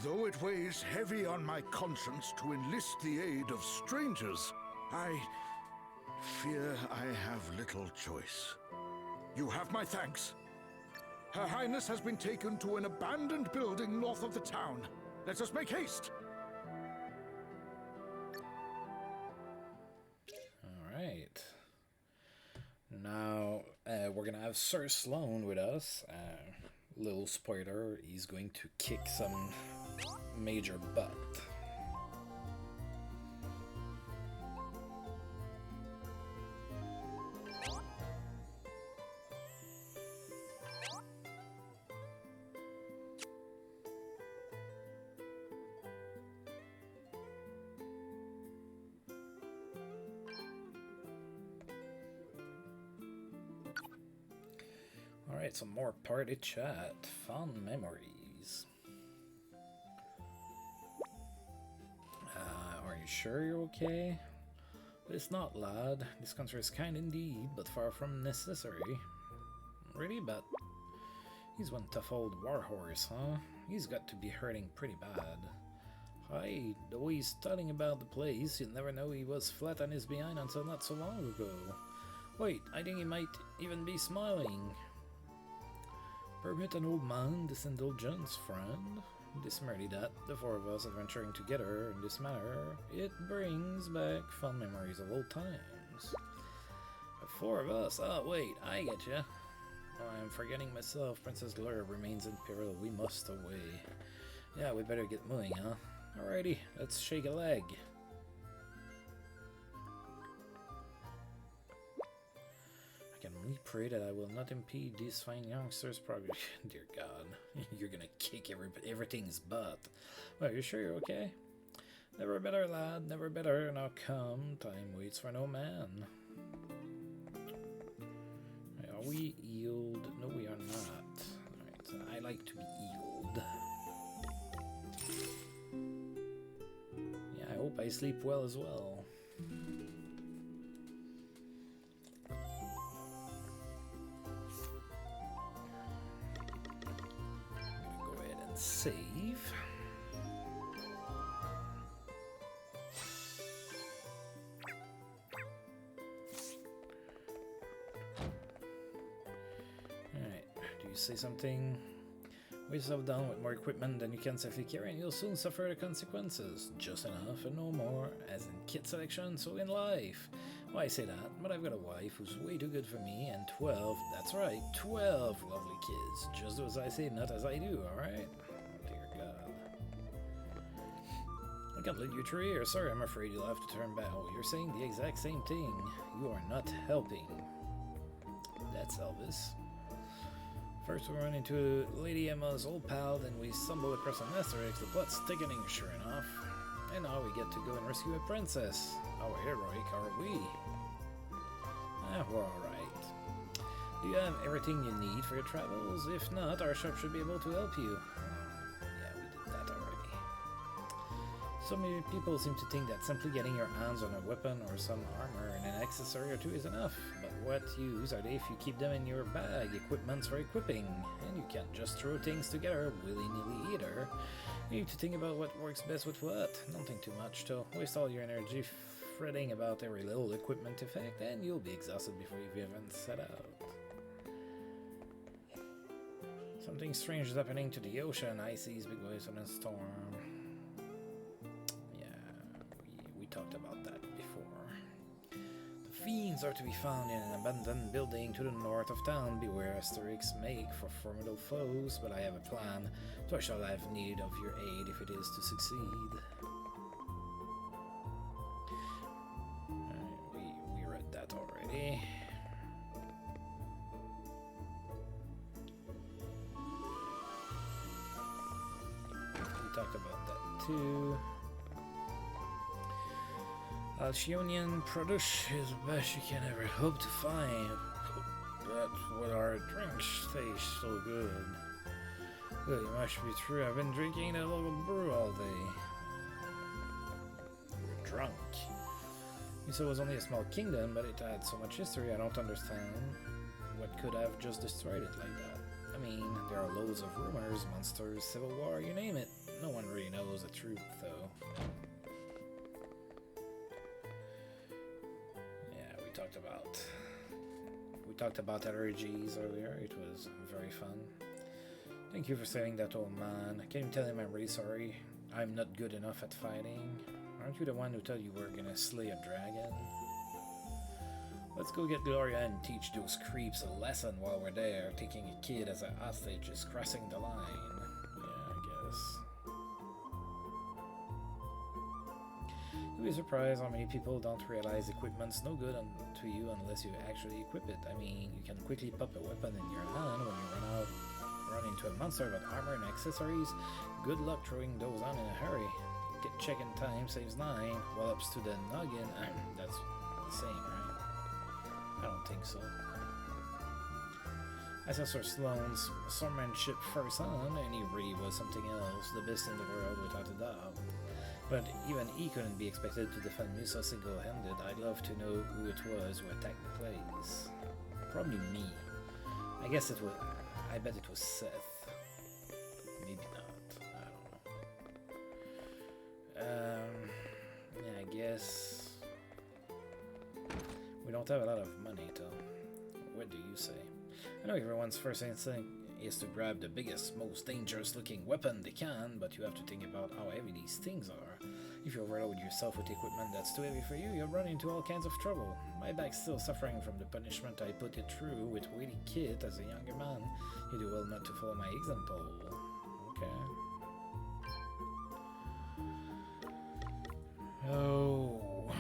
Though it weighs heavy on my conscience to enlist the aid of strangers, I fear I have little choice. You have my thanks. Her Highness has been taken to an abandoned building north of the town. Let us make haste. Alright. Now, we're gonna have Sir Sloan with us. Little spoiler, he's going to kick some major butt. Alright, some more party chat. Fun memories. Are you sure you're okay? It's not, lad. This concert is kind indeed, but far from necessary. Really? But he's one tough old warhorse, huh? He's got to be hurting pretty bad. Hi, the way he's telling about the place, you'd never know he was flat on his behind until not so long ago. Wait, I think he might even be smiling. Permit an old man this indulgence, friend. This merely that, the four of us adventuring together in this manner, it brings back fun memories of old times. The four of us? Oh, wait, I get ya. Oh, I'm forgetting myself. Princess Gloria remains in peril. We must away. Yeah, we better get moving, huh? Alrighty, let's shake a leg. I can only pray that I will not impede these fine youngsters' progress. Dear God, you're gonna kick everything's butt. Well, you sure you're okay? Never better, lad, never better. Now come, time waits for no man. Are we healed? No, we are not. Alright, so I like to be healed. Yeah, I hope I sleep well as well. Save. Alright, do you say something? Weigh yourself down with more equipment than you can safely carry and you'll soon suffer the consequences. Just enough and no more, as in kit selection, so in life. Well, I say that, but I've got a wife who's way too good for me, and 12, that's right, 12 lovely kids. Just do as I say, not as I do, alright? I can't let you through here. Sorry, I'm afraid you'll have to turn back. Oh, you're saying the exact same thing. You are not helping. That's Elvis. First we run into Lady Emma's old pal, then we stumble across an asterisk. The plot's thickening, sure enough. And now we get to go and rescue a princess. How heroic are we? We're alright. Do you have everything you need for your travels? If not, our shop should be able to help you. So many people seem to think that simply getting your hands on a weapon or some armor and an accessory or two is enough. But what use are they if you keep them in your bag? Equipment's for equipping, and you can't just throw things together willy-nilly either. You need to think about what works best with what. Don't think too much, though. Waste all your energy fretting about every little equipment effect, and you'll be exhausted before you've even set out. Something strange is happening to the ocean. Ice seas, big waves, and a storm. Talked about that before. The fiends are to be found in an abandoned building to the north of town. Beware asterisks make for formidable foes, but I have a plan, so I shall have need of your aid if it is to succeed. We read that already. We talked about that too. Alchionian produce is the best you can ever hope to find. That's what our drinks taste so good. Well, it must be true. I've been drinking that local brew all day. We're drunk. You said it was only a small kingdom, but it had so much history. I don't understand what could have just destroyed it like that. I mean, there are loads of rumors, monsters, civil war, you name it. No one really knows the truth, though. talked about. We talked about allergies earlier. It was very fun. Thank you for saving that old man. Can you tell him I'm really sorry? I'm not good enough at fighting. Aren't you the one who told you we're gonna slay a dragon? Let's go get Gloria and teach those creeps a lesson while we're there. Taking a kid as a hostage is crossing the line. Yeah, I guess. You'll be surprised how many people don't realize equipment's no good to you unless you actually equip it. I mean, you can quickly pop a weapon in your hand when you run into a monster with armor and accessories. Good luck throwing those on in a hurry. Get check-in time saves 9. Well, ups to the noggin. That's the same, right? I don't think so. Assessor Sloane's swordmanship first on, and he really was something else, the best in the world without a doubt. But even he couldn't be expected to defend me so single-handed. I'd love to know who it was who attacked the place. Probably me. I guess it was. I bet it was Seth. Maybe not. I don't know. Yeah, I guess. We don't have a lot of money, though. What do you say? I know everyone's first instinct is to grab the biggest, most dangerous-looking weapon they can, but you have to think about how heavy these things are. If you overload yourself with equipment that's too heavy for you, you'll run into all kinds of trouble. My back's still suffering from the punishment I put it through with Willie Kit as a younger man. You do well not to follow my example. Okay. Oh,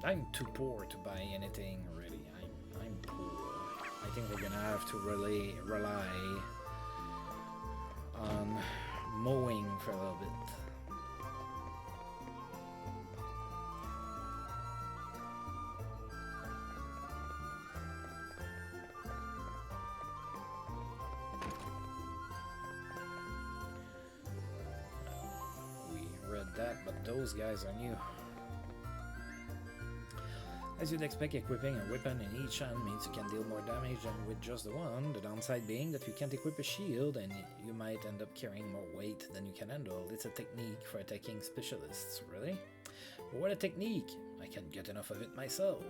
I'm too poor to buy anything, really. I'm poor. I think we're gonna have to rely on mowing for a little bit. That, but those guys are new. As you'd expect, equipping a weapon in each hand means you can deal more damage than with just the one, the downside being that you can't equip a shield and you might end up carrying more weight than you can handle. It's a technique for attacking specialists, really? But what a technique! I can't get enough of it myself.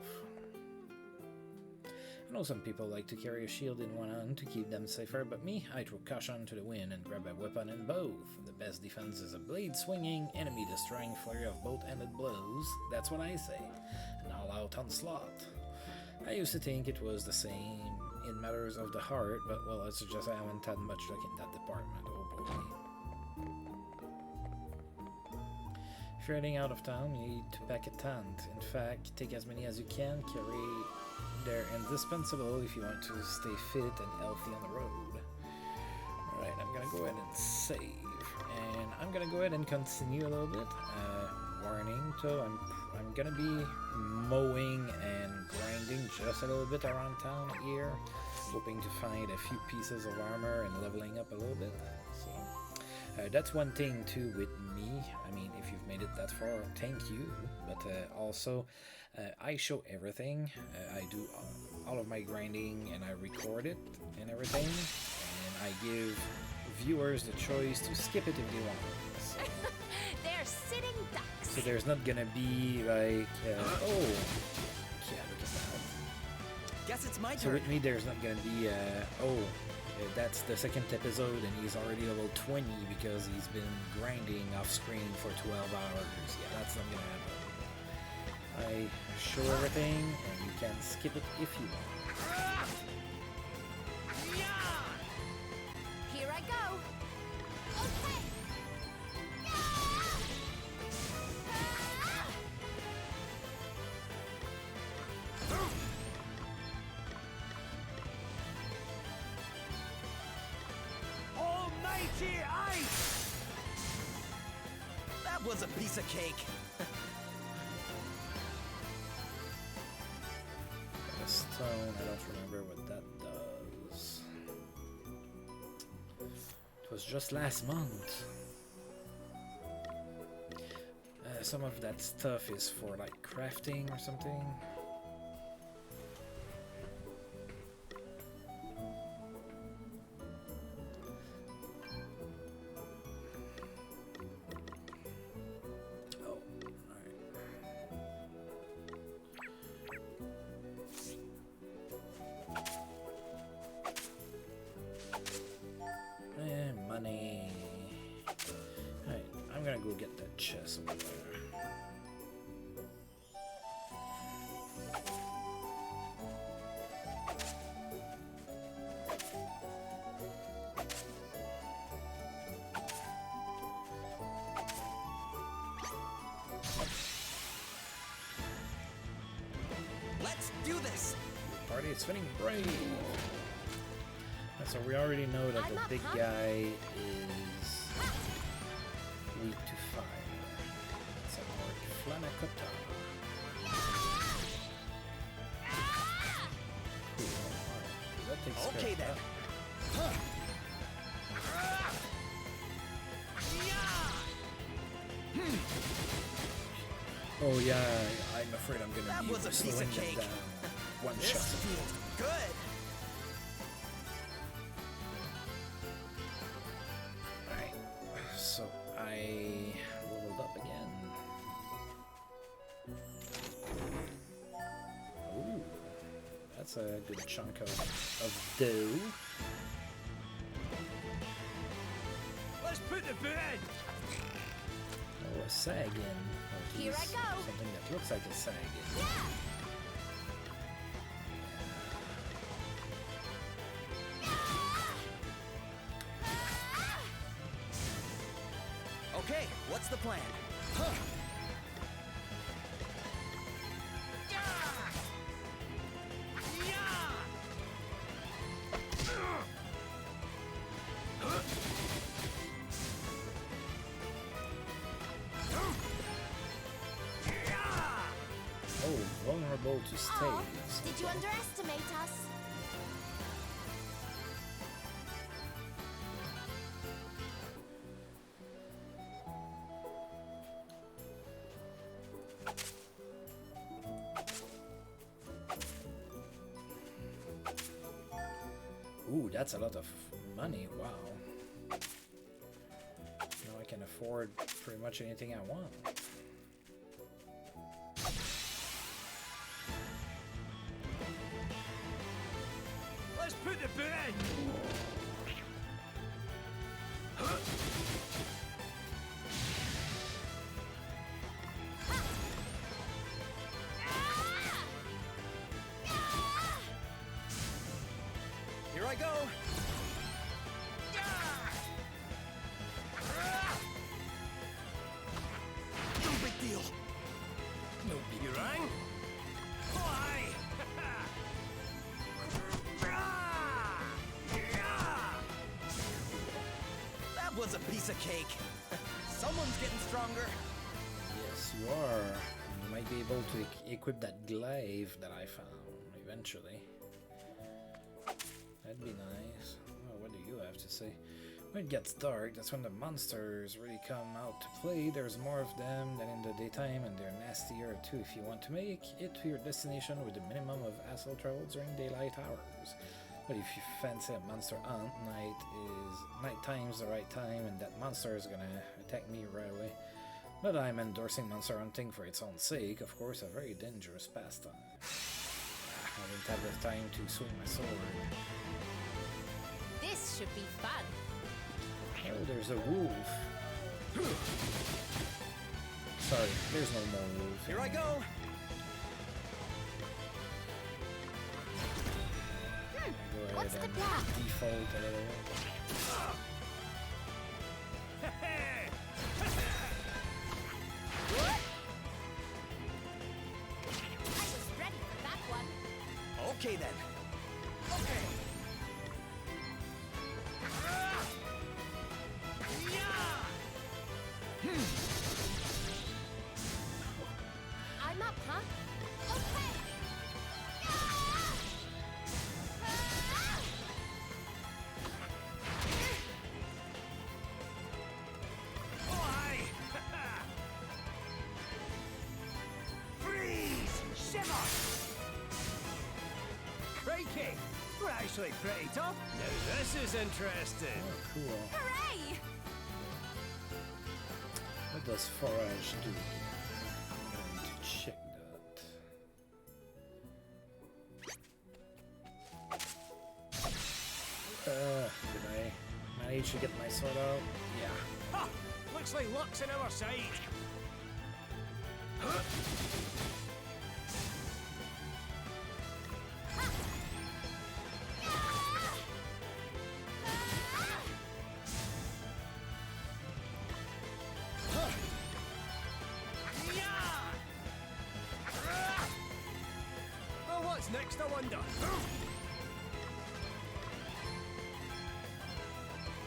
I know some people like to carry a shield in one hand to keep them safer, but me, I throw caution to the wind and grab a weapon in both. The best defense is a blade-swinging, enemy-destroying flurry of both-handed blows. That's what I say. An all-out onslaught. I used to think it was the same in matters of the heart, but well, I suggest I haven't had much luck in that department. Oh boy. If you're heading out of town, you need to pack a tent. In fact, take as many as you can, carry... They're indispensable if you want to stay fit and healthy on the road. Alright, I'm gonna go ahead and save. And I'm gonna go ahead and continue a little bit. Warning, so I'm gonna be mowing and grinding just a little bit around town here. Hoping to find a few pieces of armor and leveling up a little bit. So that's one thing too with me. I mean, if you've made it that far, thank you. But also, I show everything. I do all of my grinding and I record it and everything. And I give viewers the choice to skip it if they want. So, they're sitting ducks. So there's not gonna be like, oh, yeah, look at that. Guess it's my turn. So with me, there's not gonna be, that's the second episode and he's already level 20 because he's been grinding off screen for 12 hours. Yeah, that's not gonna happen. I show everything and you can skip it if you want. Here I go. Okay. Almighty ice! That was a piece of cake. Stone, I don't remember what that does. It was just last month. Some of that stuff is for like crafting or something. chest over there. Let's do this. Party is spinning brave. And so we already know that the big guy is weak to fire. It's a more Flanakota. Cool. Alright, that takes care Okay of then. that. Oh yeah, I'm afraid I'm gonna That be was a piece slowing of it cake. down. One This shot. feels good. Alright, so I leveled up again. Ooh, that's a good chunk of dough. Let's put the boot in. Oh, a saggin. Oh, Here I geez, go. something that looks like a saggin. Yeah. Okay, what's the plan? Oh, vulnerable to staves. Oh, did you underestimate us? Ooh, that's a lot of money, wow. Now I can afford pretty much anything I want. Let's put the boot in. Here I go. No big deal. No big You rang? Fly! That was a piece of cake. Someone's getting stronger. Yes, you are. You might be able to equip that glaive that I found eventually. That'd be nice. Oh, what do you have to say? When it gets dark, that's when the monsters really come out to play. There's more of them than in the daytime, and they're nastier too if you want to make it to your destination with a minimum of hassle travel during daylight hours. But if you fancy a monster hunt, nighttime's the right time, and that monster is gonna attack me right away. But I'm endorsing monster hunting for its own sake, of course, a very dangerous pastime. I didn't have the time to swing my sword. This should be fun. Oh, there's a wolf. Sorry, there's no more wolf. Here I go. Go What's ahead the and plan? default a little. I was ready for that one. Okay then. Okay. I'm up, huh? Okay. Fly! Freeze! Shimmer! Crikey! We're actually pretty tough. Now this is interesting. Oh, cool. Hooray! What does forage do? I'm going to check that. Did I manage to get my sword out? Yeah. Ha! Looks like luck's on our side. Well, what's next, I wonder?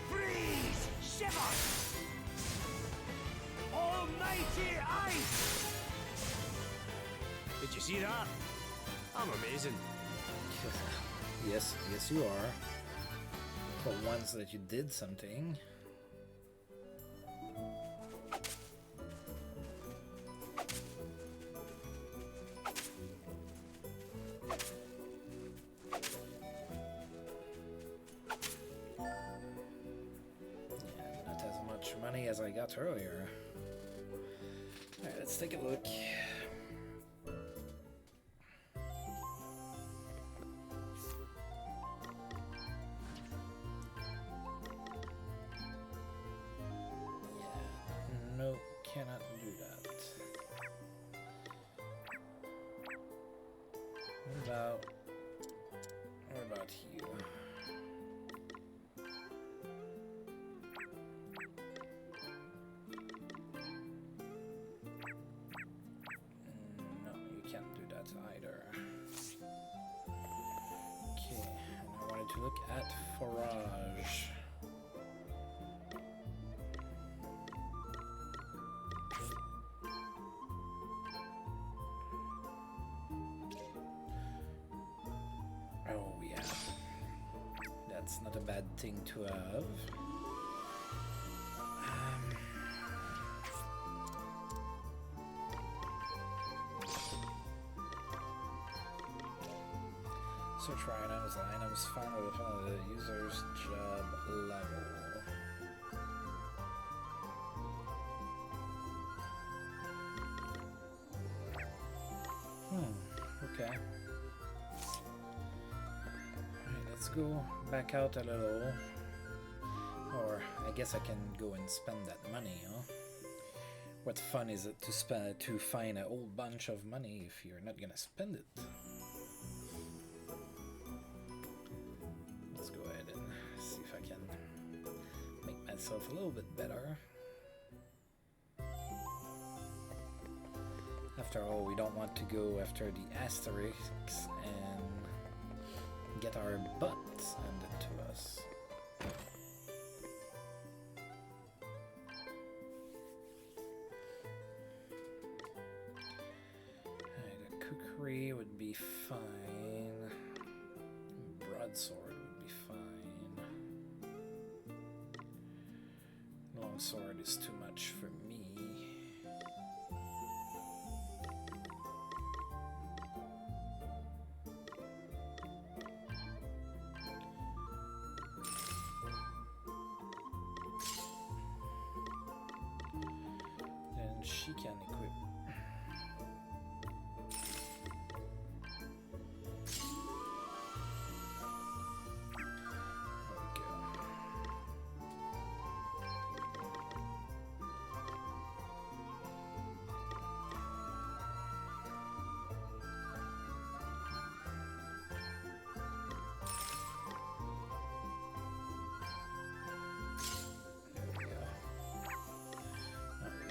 Freeze! Shiver! Almighty ice! Did you see that? I'm amazing. Yes, yes you are. For once that you did something. Yeah, not as much money as I got earlier. Alright, let's take a look. No, cannot do that. What about you? No, you can't do that either. Okay, and I wanted to look at forage. Oh yeah, that's not a bad thing to have. Search for items. The items found will follow the user's job level. Okay. Alright, let's go back out a little. Or I guess I can go and spend that money, huh? What fun is it to find a whole bunch of money if you're not gonna spend it? Let's go ahead and see if I can make myself a little bit better. After all, we don't want to go after the asterisks and get our butts handed to us. The cookery would be fine. Broadsword would be fine. Longsword is too much for me. And she can equip.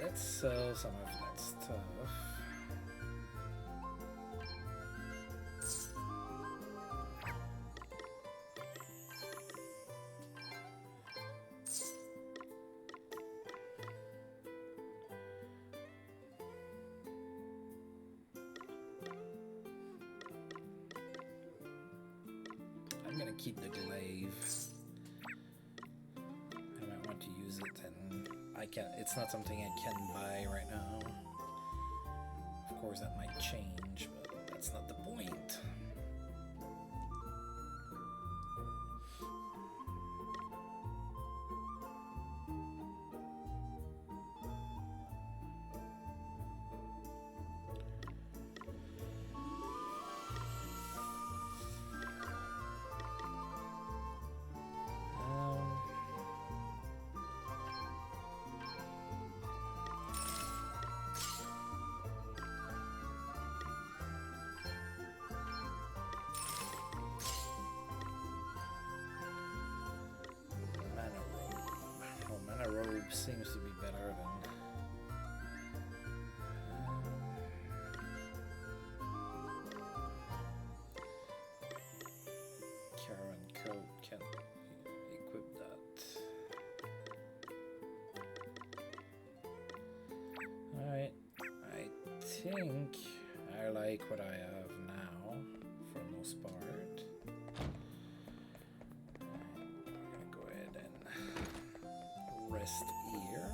Let's sell some of that stuff. I'm gonna keep the glaive. I might want to use it, and I can't. It's not something I can buy right now. Of course, that might change, but that's not the point. Cube seems to be better than... Karen Code can equip that. Alright, I think I like what I have now, for the most part. I'm gonna go ahead and rest here.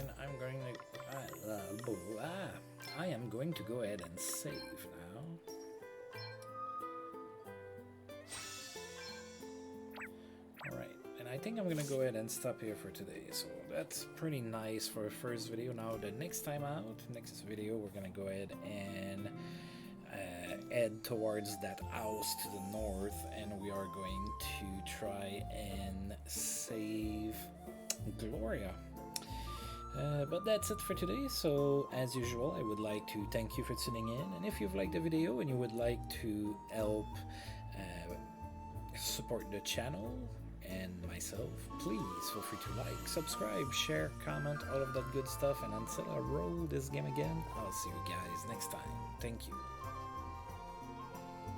And I'm going to I am going to go ahead and save now. Alright, and I think I'm gonna go ahead and stop here for today. So that's pretty nice for a first video. Now the next time out, next video, we're gonna go ahead and head towards that house to the north, and we are going to try and save Gloria. But that's it for today. So as usual, I would like to thank you for tuning in, and if you've liked the video and you would like to help support the channel and myself, please feel free to like, subscribe, share, comment, all of that good stuff. And until I roll this game again, I'll see you guys next time. Thank you.